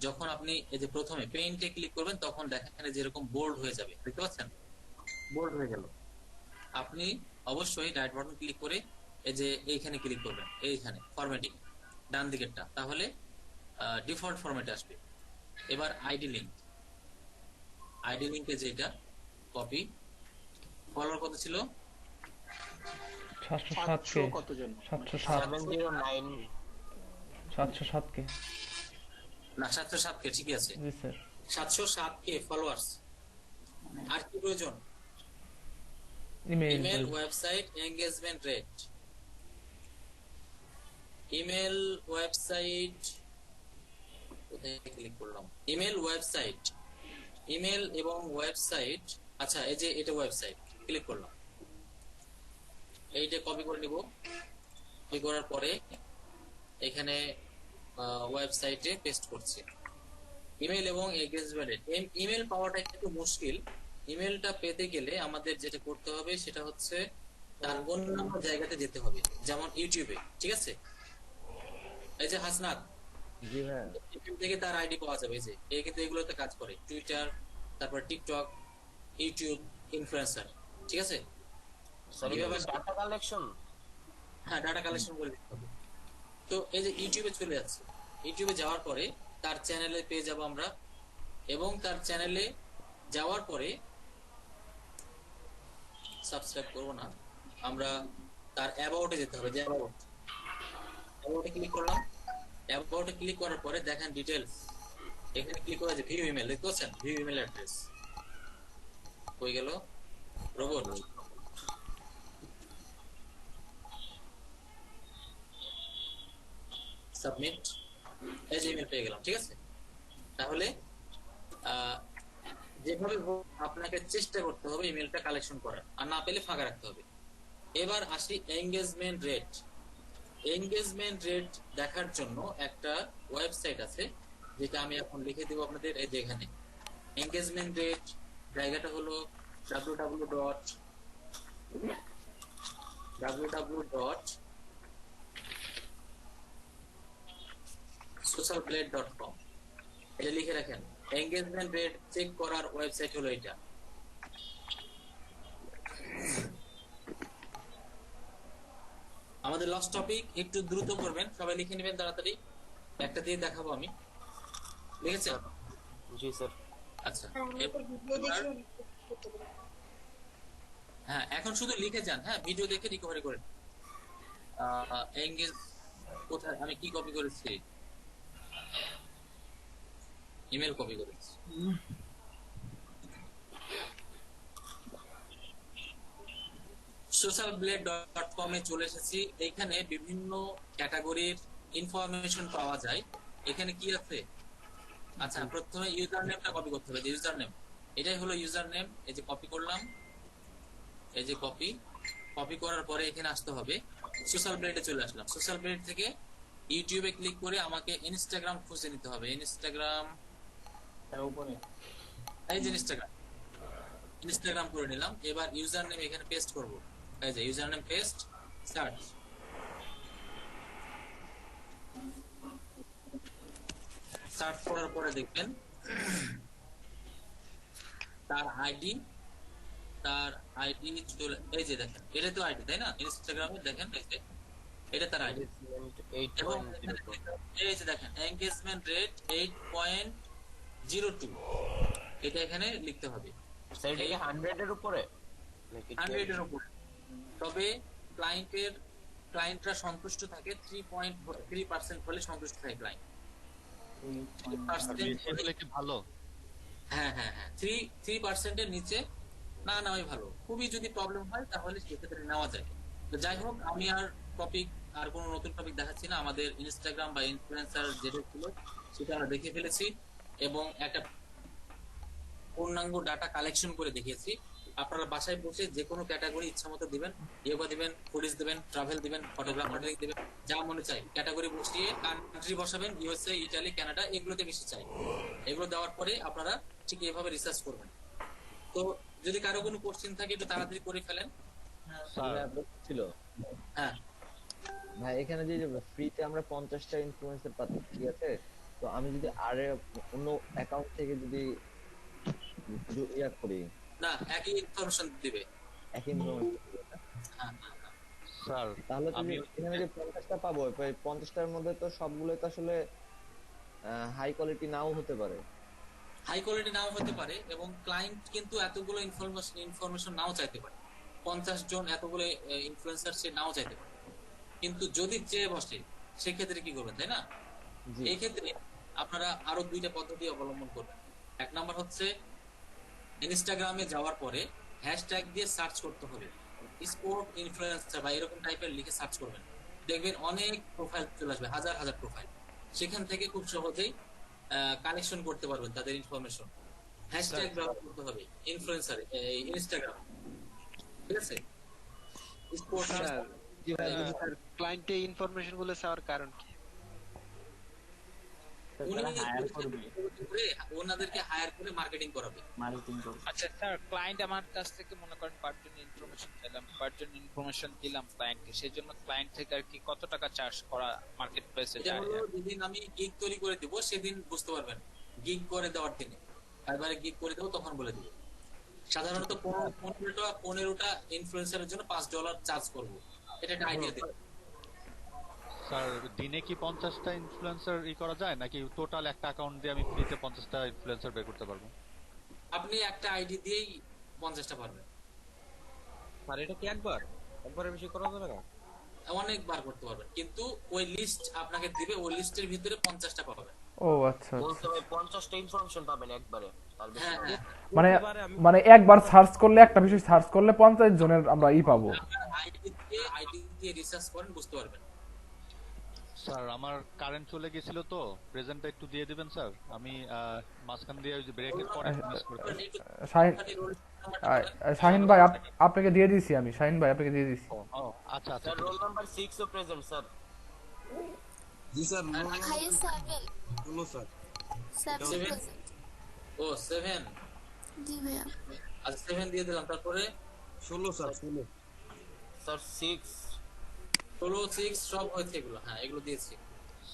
যখন আপনি এই যে প্রথমে পেইন্টে ক্লিক করবেন তখন দেখেন যেরকম বোল্ড হয়ে যাবে, দেখতে পাচ্ছেন বোল্ড হয়ে গেল। আপনি অবশ্যই রাইট বাটন ক্লিক করে এই যে এইখানে ক্লিক করবেন, এইখানে ফরম্যাটিং ডান দিকেরটা, তাহলে ডিফল্ট ফরম্যাটে আসবে। এবার আইডি লিঙ্কে যেটা কপি, ফলোয়ার কত ছিল? 707 কতজন? 707 কে না, 707 কে ঠিকই আছে। জি স্যার, 707 কে ফলোয়ার্স। আর কি প্রয়োজন? Email, website, engagement rate. Email website, কোথায় ক্লিক করলাম, ইমেল ওয়েবসাইট, ইমেল এবং ওয়েবসাইট। আচ্ছা এই যে এটা ওয়েবসাইট, ক্লিক করলাম, এইটা কপি করে নিব। কপি করার পরে এখানে ওয়েবসাইটে পেস্ট করছি। ইমেল এবং এঙ্গেজমেন্ট, ইমেল পাওয়াটা একটু মুশকিল। ইমেলটা পেতে গেলে আমাদের যেটা করতে হবে সেটা হচ্ছে তার অন্যান্য জায়গাতে যেতে হবে, যেমন ইউটিউবে, ঠিক আছে? এই যে হাসনাত, জি ভাই, ইউটিউব থেকে তার আইডি পাওয়া যাবে। এই যে এই কিন্তু এগুলোতে কাজ করে, টুইটার, তারপর টিকটক, ইউটিউব ইনফ্লুয়েন্সার, ঠিক আছে? ডাটা কালেকশন, হ্যাঁ ডাটা কালেকশন করে দিতে হবে। তো এই যে ইউটিউবে চলে যাচ্ছে, ইউটিউবে যাওয়ার পরে তার চ্যানেলে পেয়ে যাব আমরা, এবং তার চ্যানেলে যাওয়ার পরে সাবস্ক্রাইব করব না, আমরা তার অ্যাবাউটে যেতে হবে। যে অ্যাবাউটে ক্লিক করলাম, অ্যাবাউটে ক্লিক করার পরে দেখেন ডিটেইলস, এখানে ক্লিক করে যে ভিউ ইমেল, দেখতে পাচ্ছেন ভিউ ইমেল অ্যাড্রেস হয়ে গেল রোবট। সাবমিট, এই যে ইমেল পেয়ে গেলাম, ঠিক আছে? তাহলে যেভাবে হোক আপনাকে চেষ্টা করতে হবে ইমেলটা কালেকশন করার, আর না পেলে ফাঁকা রাখতে হবে। এবার আসি এঙ্গেজমেন্ট রেট। এঙ্গেজমেন্ট রেট দেখার জন্য একটা ওয়েবসাইট আছে, যেটা আমি এখন লিখে দেবো আপনাদের। এই যে এখানে এঙ্গেজমেন্ট রেট, জায়গাটা হলো www.socialblade.com, এটা লিখে রাখেন। এঙ্গেজমেন্ট রেট চেক করার ওয়েবসাইট হলো এটা। আমাদের লাস্ট টপিক, একটু দ্রুত করবেন, সবাই লিখে নেবেন তাড়াতাড়ি, একটা দিয়ে দেখাবো আমি। লিখেছেন? জি স্যার। আচ্ছা, হ্যাঁ এখন শুধু লিখে যান, হ্যাঁ ভিডিও দেখে রিকভারি করেন। এঙ্গেজ কোথায়, আমি কি কপি করেছি, ইমেল কপি করেছি। socialblade.com এ চলে এসেছি। এখানে বিভিন্ন ক্যাটাগরির ইনফরমেশন পাওয়া যায়। এখানে কি আছে, আচ্ছা প্রথমে ইউজার নেমটা কপি করতে হবে। ইউজার নেম, এটাই হলো ইউজার নেম। এই যে কপি করলাম, এই যে কপি করার পরে এখানে আসতে হবে, সোশ্যাল ব্লেডে চলে আসলাম। সোশ্যাল ব্লেড থেকে ইউটিউবে ক্লিক করে আমাকে ইনস্টাগ্রাম খুঁজে নিতে হবে। ইনস্টাগ্রাম, এই যে ইনস্টাগ্রাম করে নিলাম। এবার ইউজার নেম এখানে পেস্ট করব। এই যে user name paste, search. Search করার পরে দেখবেন তার আইডি চলে, এই যে দেখেন এটা তো আইডি, তাই না? ইনস্টাগ্রামে দেখেন এই যে এটা তার আইডি, এবং এই যে দেখেন এনগেজমেন্ট রেট 8.02, এটা এখানে লিখতে হবে। এটা কি 100 এর উপরে? 100 এর উপরে। তবে ক্লায়েন্টরা সন্তুষ্ট থাকে 3.3% হলে সন্তুষ্ট থাকে ক্লায়েন্ট। ভালো, হ্যাঁ হ্যাঁ হ্যাঁ, 3% এর নিচে না নেওয়াই ভালো। খুবই যদি প্রবলেম হয় তাহলে সেক্ষেত্রে নেওয়া যায়। তো যাই হোক, আমি আর কোনো নতুন টপিক দেখাচ্ছি না। আমাদের ইনস্টাগ্রাম বা ইনফ্লুয়েন্সার যেটা ছিল সেটা আমরা দেখে ফেলেছি, এবং একটা পূর্ণাঙ্গ ডাটা কালেকশন করে দেখিয়েছি। আপনারা বাসায় বসে যে কোনো ক্যাটাগরি ইচ্ছা মতো দিবেন, ইয়োগা দিবেন, ফুডিজ দিবেন, ট্রাভেল দিবেন, ফটোগ্রাফার দিবেন, যা মনে চাই ক্যাটাগরি বসিয়ে কান্ট্রি বসাবেন, ইউএসএ, ইটালি, কানাডা, এগুলোতে বেশি চাই। এগুলো দেওয়ার পরে আপনারা ঠিক এভাবে রিসার্চ করবেন। তো যদি কারো কোনো কোশ্চেন থাকে একটু তাড়াতাড়ি করে ফেলেন। ছিল হ্যাঁ ভাই, এখানে যে ফ্রিতে আমরা 50টা ইনফ্লুয়েন্সার পাচ্ছি, ঠিক আছে? তো আমি যদি অন্য অ্যাকাউন্ট থেকে যদি ইয়া করি, না একই ইনফরমেশন দিবে, একই ইনফরমেশন, স্যার তাহলে তুমি এখানে যে 50টা পাবো, 50টার মধ্যে তো সবগুলো তো আসলে হাই কোয়ালিটি নাও হতে পারে। হাই কোয়ালিটি নাও হতে পারে, এবং ক্লায়েন্ট কিন্তু এতগুলো ইনফরমেশন নাও চাইতে পারে। 50 জন এতগুলো ইনফ্লুয়েন্সার সে নাও চাইতে পারে। কিন্তু যদি চেয়ে বসে সেক্ষেত্রে কি করবেন, তাই না? এই ক্ষেত্রে আপনারা আরো দুইটা পদ্ধতি অবলম্বন করবেন। এক নাম্বার হচ্ছে ইনস্টাগ্রামে যাওয়ার পরে হ্যাশট্যাগ দিয়ে সার্চ করতে হবে, স্পোর্ট ইনফ্লুয়েন্সার বা এরকম টাইপের লিখে সার্চ করবেন। দেখবেন অনেক প্রোফাইল চলে আসবে, হাজার হাজার প্রোফাইল। সেখান থেকে খুব সহজেই কানেকশন করতে পারবেন তাদের ইনফরমেশন। হ্যাশট্যাগ ব্যবহার করতে হবে ইনফ্লুয়েন্সার, ইনস্টাগ্রাম, ঠিক আছে? ক্লায়েন্টে ইনফরমেশন গুলো চাওয়ার কারণ কি? ওনাদেরকে হায়ার করে মার্কেটিং করাবে। আচ্ছা স্যার, ক্লায়েন্ট আমার কাছ থেকে মনে করেন পার্সোনাল ইনফরমেশন চাইলাম, পার্সোনাল ইনফরমেশন দিলাম ক্লায়েন্টকে, সেজন্য ক্লায়েন্ট থেকে আর কি কত টাকা চার্জ করা মার্কেট প্লেসে যায়? যেদিন আমি গিগ তৈরি করে দেব সেদিন বুঝতে পারবেন, গিগ করে দেওয়ার দিনে একবারে গিগ করে দেবো তখন বলে দেব। সাধারণত 15টা ইনফ্লুয়েন্সারের জন্য $5 চার্জ করব, এটা একটা আইডিয়া দেব। স্যার দিনে কি 50টা ইনফ্লুয়েন্সার করা যায়, নাকি টোটাল একটা অ্যাকাউন্ট দিয়ে আমি ফ্রিতে 50টা ইনফ্লুয়েন্সার বের করতে পারবো? আপনি একটা আইডি দিয়েই 50টা পারবেন। আর এটা কি একবারে বেশি করা যাবে না? অনেকবার করতে পারবেন, কিন্তু ওই লিস্ট আপনাকে দিবে, ওই লিস্টের ভিতরে 50টা পাবেন। ও আচ্ছা বলতে হবে 50টা ইনফরমেশন পাবেন একবারে, তার বেশি না। মানে মানে একবার সার্চ করলে, একটা বিষয় সার্চ করলে 50 জনের আমরা পাবো। আইডি দিয়ে রিসার্চ করেন, বুঝতে পারবেন। স্যার আমার কারেন্ট চলে গেছিল তো, প্রেজেন্টটা একটু দিয়ে দিবেন স্যার। আমি মাঝখান দিয়ে ওই যে ব্রেকের পরে মিস করে শাহিন ভাই আপনাকে দিয়ে দিয়েছি আমি, শাহিন ভাই আপনাকে দিয়ে দিয়েছি। ও আচ্ছা আচ্ছা, রোল নাম্বার 6 ও প্রেজেন্ট স্যার। জি স্যার। হাই 7 বলো স্যার। 7 ও 7 জি ভাইয়া। আচ্ছা 7 দিয়ে দিলাম, তারপরে 16 স্যার। 16 স্যার 6 সব হয়েছে এগুলো। হ্যাঁ এগুলো দিয়েছি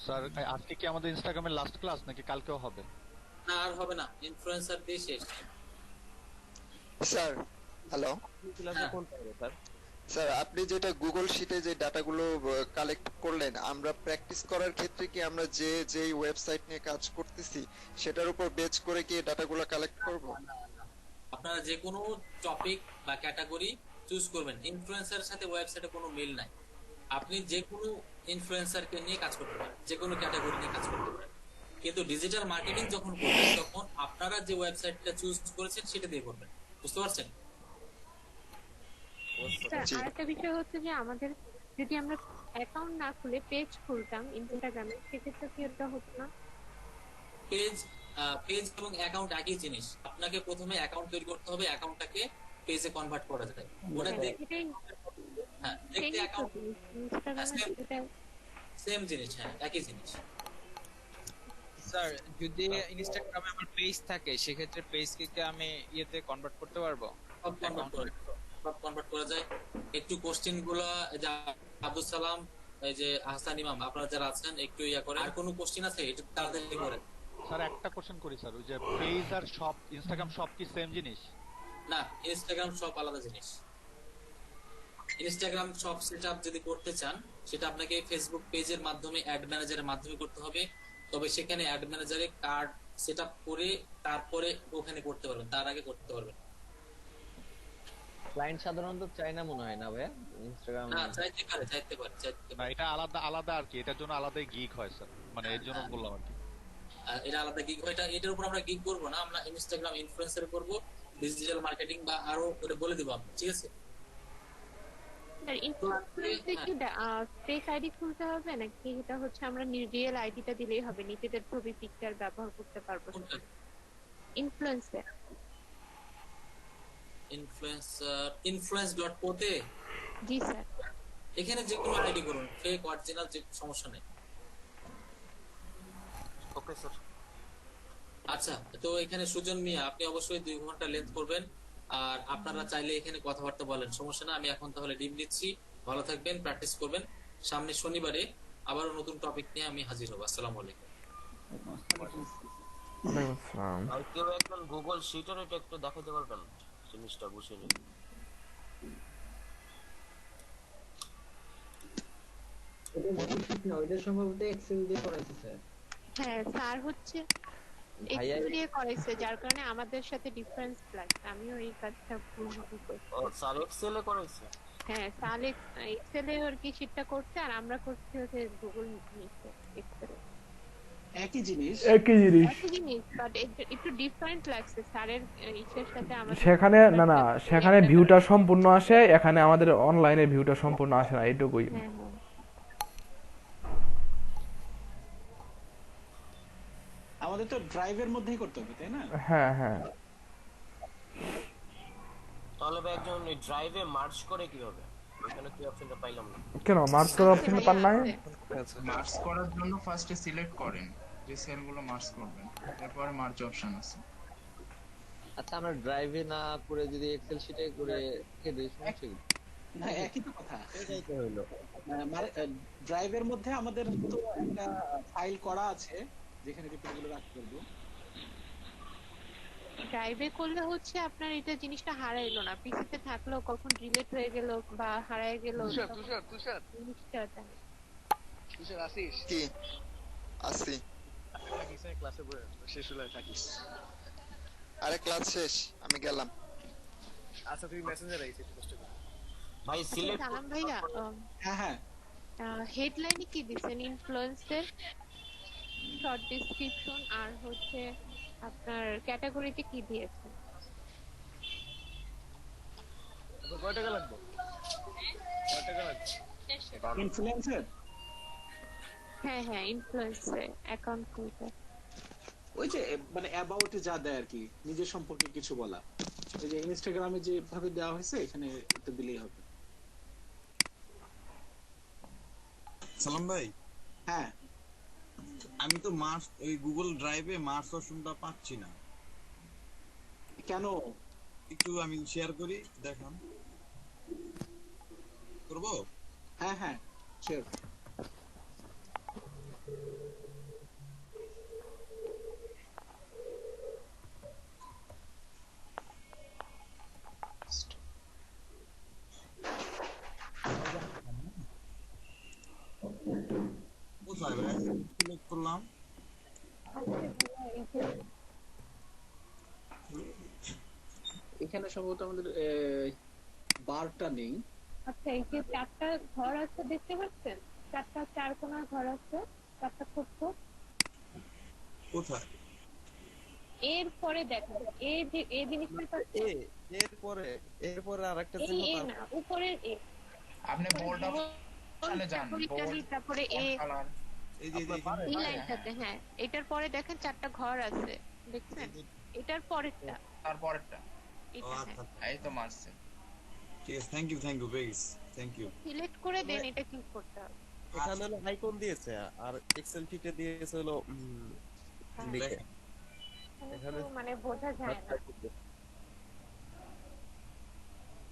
স্যার। আজকে কি আমাদের ইনস্টাগ্রামের লাস্ট ক্লাস নাকি কালকেও হবে? না আর হবে না, ইনফ্লুয়েন্সার দিয়ে শেষ। স্যার হ্যালো স্যার, আপনি যেটা গুগল শিটে যে ডাটাগুলো কালেক্ট করলেন, আমরা প্র্যাকটিস করার ক্ষেত্রে কি আমরা যে ওয়েবসাইট নিয়ে কাজ করতেছি সেটার উপর বেচ করে কি ডাটাগুলো কালেক্ট করব? আপনারা যে কোনো টপিক বা ক্যাটাগরি চুজ করবেন। ইনফ্লুয়েন্সারের সাথে ওয়েবসাইটে কোনো মিল নাই। আপনি যে কোনো ইনফ্লুয়েন্সারকে নিয়ে কাজ করতে পারেন, যে কোনো ক্যাটাগরি নিয়ে কাজ করতে পারেন, কিন্তু ডিজিটাল মার্কেটিং যখন করবেন তখন আপনারা যে ওয়েবসাইটটা চুজ করেছেন সেটা দিয়ে করবেন। বুঝতে পারছেন? আরেকটা বিষয় হচ্ছে যে আমাদের যদি আমরা অ্যাকাউন্ট না খুলে পেজ খুলতাম ইনস্টাগ্রামে, সেক্ষেত্রে কি এটা হতো না? পেজ এবং অ্যাকাউন্ট একই জিনিস। আপনাকে প্রথমে অ্যাকাউন্ট তৈরি করতে হবে, অ্যাকাউন্টটাকে পেজে কনভার্ট করা যায়। ওটা দেখতে অ্যাকাউন্ট সেম জিনিস, হ্যাঁ একই জিনিস। স্যার যদি ইনস্টাগ্রামে আমার পেজ থাকে, সেক্ষেত্রে পেজকে কি আমি ইয়েতে কনভার্ট করতে পারবো? সব কনভার্ট করা যায়। একটু কোশ্চেন গুলো আব্দুল সালাম, এই যে আহসান ইমাম, আপনারা যারা আছেন একটু ইয়া করেন। আর কোনো কোশ্চেন আছে একটু তাড়াতাড়ি করেন। স্যার একটা কোশ্চেন করি স্যার, ওই যে পেজ আর শপ, ইনস্টাগ্রাম শপ কি সেম জিনিস? না, ইনস্টাগ্রাম শপ আলাদা জিনিস। ইনস্টাগ্রাম শপ সেটআপ যদি করতে চান, সেটা আপনাকে ফেসবুক পেজের মাধ্যমে অ্যাড ম্যানেজারের মাধ্যমে করতে হবে। তবে সেখানে অ্যাড ম্যানেজারে কার্ড সেটআপ করে তারপরে ওখানে করতে পারবেন, তার আগে করতে পারবেন। ক্লায়েন্ট সাধারণত চায় না মনে হয় না ভাই ইনস্টাগ্রাম? না, চাইতে পারে। না, এটা আলাদা আর কি, এটার জন্য আলাদা গিগ হয় স্যার, মানে এর জন্য বললাম আর কি। এটা আলাদা গিগ হয়। এটার উপর আমরা গিগ করব না, আমরা ইনস্টাগ্রাম ইনফ্লুয়েন্সার করব, ডিজিটাল মার্কেটিং বা আরো ওটা বলে দেব আমি, ঠিক আছে? ফেক আইডি খুলতে হবে নাকি এটা হচ্ছে আমরা রিয়েল আইডিটা দিলেই হবে, নিজেদের ছবি পিকচার ব্যবহার করতে পারবো? influence.co তে? জি স্যার। এখানে যে কোনো আইডি করুন, ফেক অরিজিনাল যে সমস্যা নেই। Okay sir. আচ্ছা, তো এখানে সুজন মিয়া, আপনি অবশ্যই 2 ঘন্টা লেন্থ করবেন। আর আপনারা চাইলে এখানে কথাবার্তা বলেন, সমস্যা না। আমি এখন তাহলে ডিম দিচ্ছি, ভালো থাকবেন, প্র্যাকটিস করবেন। সামনে শনিবারে আবারও নতুন টপিক নিয়ে আমি হাজির হব। আসসালামু আলাইকুম। আর কেউ একজন গুগল শিটের এটা একটু দেখাতে পারবেন জিনিসটা বুঝে নিন। ওইটা সম্ভবত এক্সেল দিয়ে করাইছে স্যার। হ্যাঁ স্যার, হচ্ছে এক্সেল দিয়ে করাইছে, যার কারণে আমাদের সাথে ডিফারেন্স লাগছে। আমিও এই কাজটা ভুল করছি। ও স্যার এক্সেলে করাইছে? হ্যাঁ স্যার এক্সেলে আর কি শিটটা করতে, আর আমরা করছি হচ্ছে গুগল মিটে এক্সেলে। একই জিনিস বাট একটু ডিফারেন্ট লাগছে স্যারের ইচ্ছার সাথে আমাদের। সেখানে না সেখানে ভিউটা সম্পূর্ণ আসে, এখানে আমাদের অনলাইনে ভিউটা সম্পূর্ণ আসে না, এইটুকুই। ওটা তো ড্রাইভের মধ্যেই করতে হবে তাই না? হ্যাঁ হ্যাঁ। তাহলে ভাই একজন ড্রাইভে মার্চ করে কিভাবে? এখানে কি অপশনটা পাইলাম না। কেন মার্চ করার অপশন পান নাই? মার্চ করার জন্য ফার্স্টে সিলেক্ট করেন যে সেলগুলো মার্চ করবেন, তারপরে মার্চ অপশন আছে। আচ্ছা আমরা ড্রাইভে না করে যদি এক্সেল শিটে করে রেখে দিই সমস্যা কি? না একই তো কথা। এটাই তো হলো। মানে ড্রাইভের মধ্যে আমাদের তো একটা ফাইল করা আছে যেখানে রিপোর্টগুলো রাখতে পারবো। ড্রাইভে করলে হচ্ছে আপনার এটা জিনিসটা হারাইলো না, পিসিতে থাকলেও কখন ডিলিট হয়ে গেল বা হারায় গেল তুষার আসিস কি আসি? ক্লাসে শেষ হলে থাকিস। আরে ক্লাস শেষ, আমি গেলাম। আচ্ছা তুমি মেসেঞ্জার আইছিস পোস্ট কর ভাই সিলেক্ট সালাম ভাইয়া। হ্যাঁ হ্যাঁ হেডলাইনে কি দিবেন? ইনফ্লুয়েন্সের শর্ট ডেসক্রিপশন আর হচ্ছে আপনার ক্যাটাগরিতে কি দিয়েছেন? কয় টাকা লাগবে? ইনফ্লুয়েন্সার। হ্যাঁ হ্যাঁ ইনফ্লুয়েন্সে অ্যাকাউন্ট খুলতে। ওই যে মানে অ্যাবাউটে যা দেয় আর কি, নিজের সম্পর্কে কিছু বলা। ওই যে ইনস্টাগ্রামে যেভাবে দেওয়া হয়েছে এখানে এটা দিলেই হবে। সালাম ভাই। হ্যাঁ আমি তো মার্চ ওই গুগল ড্রাইভে মার্চ অপশনটা পাচ্ছি না। কেন? একটু আমি শেয়ার করি, দেখান। করব? হ্যাঁ হ্যাঁ শেয়ার। কোথায় ভাই সিলেক্ট করলাম? এখানে সম্ভবত আমাদের বারটা নেই। আচ্ছা এই যে চারটা ঘর আছে দেখতে পাচ্ছেন, চারটা চারকোনা ঘর আছে, চারটা ছোট্ট। কোথায়? এরপরে দেখেন এই যে এই জিনিসটা পাচ্ছে, এরপরে আরেকটা এই এ না উপরের এ। আপনি বোল্ড অপশনে যান, বোল্ড তারপরে এ কালার এই যে এই লাইনটাতে। হ্যাঁ এটার পরে দেখেন চারটা ঘর আছে দেখছেন, এটার পরেরটা তারপরেরটা। এটা এই তো মারছে। ঠিক আছে, থ্যাংক ইউ বেগস, থ্যাংক ইউ। সিলেক্ট করে দেন, এটা ক্লিক করতে হবে। এখানে হলো আইকন দিয়েছে আর এক্সেল শিটে দিয়েছে হলো লিখে। এখানে মানে বোঝা যায় না।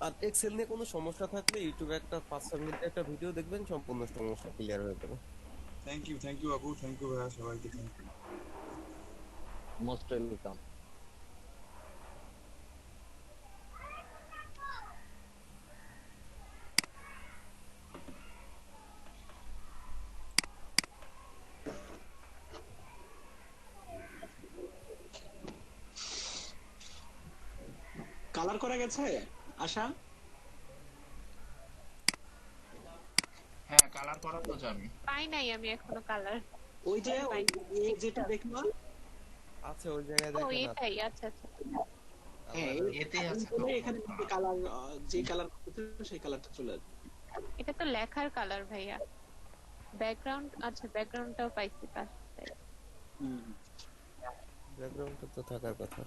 আর এক্সেল নিয়ে কোনো সমস্যা থাকলে ইউটিউবে একটা 5-6 মিনিটের একটা ভিডিও দেখবেন, সম্পূর্ণ সমস্যা ক্লিয়ার হয়ে যাবে। থ্যাংক ইউ আপু, থ্যাংক ইউ ভাইয়া, সবাইকে thank you. Most welcome. Colour করা গেছে আশা? হ্যাঁ কালার করা তো যাবে। পাই নাই আমি এখনো কালার। ওই যে যেটা দেখলাম আচ্ছা ওই জায়গায় ও দেখেন। এটাই। আচ্ছা আচ্ছা হ্যাঁ এতেই আছে তো। এখানে কালার, যে কালার করতে সেই কালারটা চলে আসবে। এটা তো লেখার কালার ভাইয়া। ব্যাকগ্রাউন্ড, আচ্ছা ব্যাকগ্রাউন্ডটাও পাইছি পাশে। ব্যাকগ্রাউন্ডটা তো থাকার কথা।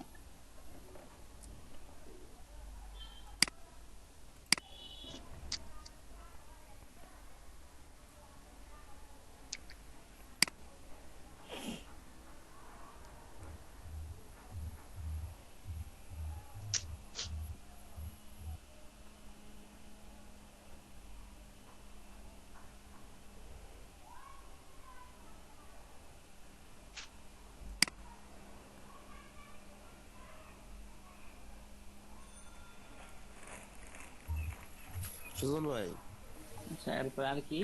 সুজন ভাই এরপর আর কি?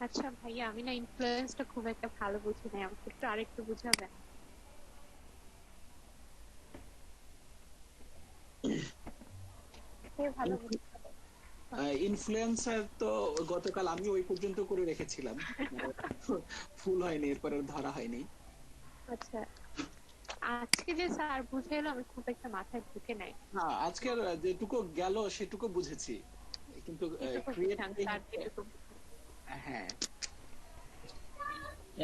আচ্ছা ভাইয়া আমি না ইনফ্লুয়েন্সটা খুব একটা ভালো বুঝি নাই, আমাকে একটু আরেকটু বুঝাবেন? ভালো ইনফ্লুয়েন্সার তো গতকাল আমি ওই পর্যন্ত করে রেখেছিলাম, ফুল হয়নি, এরপর আর ধরা হয়নি। আচ্ছা আজকে যে স্যার বুঝাইলো আমি খুব একটা মাথায় ঢুকে নাই। হ্যাঁ আজকের যেটুকু গেল সেটুকু বুঝেছি, কিন্তু হ্যাঁ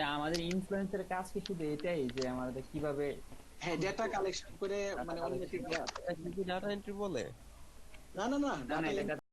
আমাদের ইনফ্লুয়েন্সের কাজ কি শুধু এটাই যে আমাদের কিভাবে হ্যাঁ ডেটা কালেকশন করে মানে অন্য collection ডাটা এন্ট্রি বলে না না, না, এটা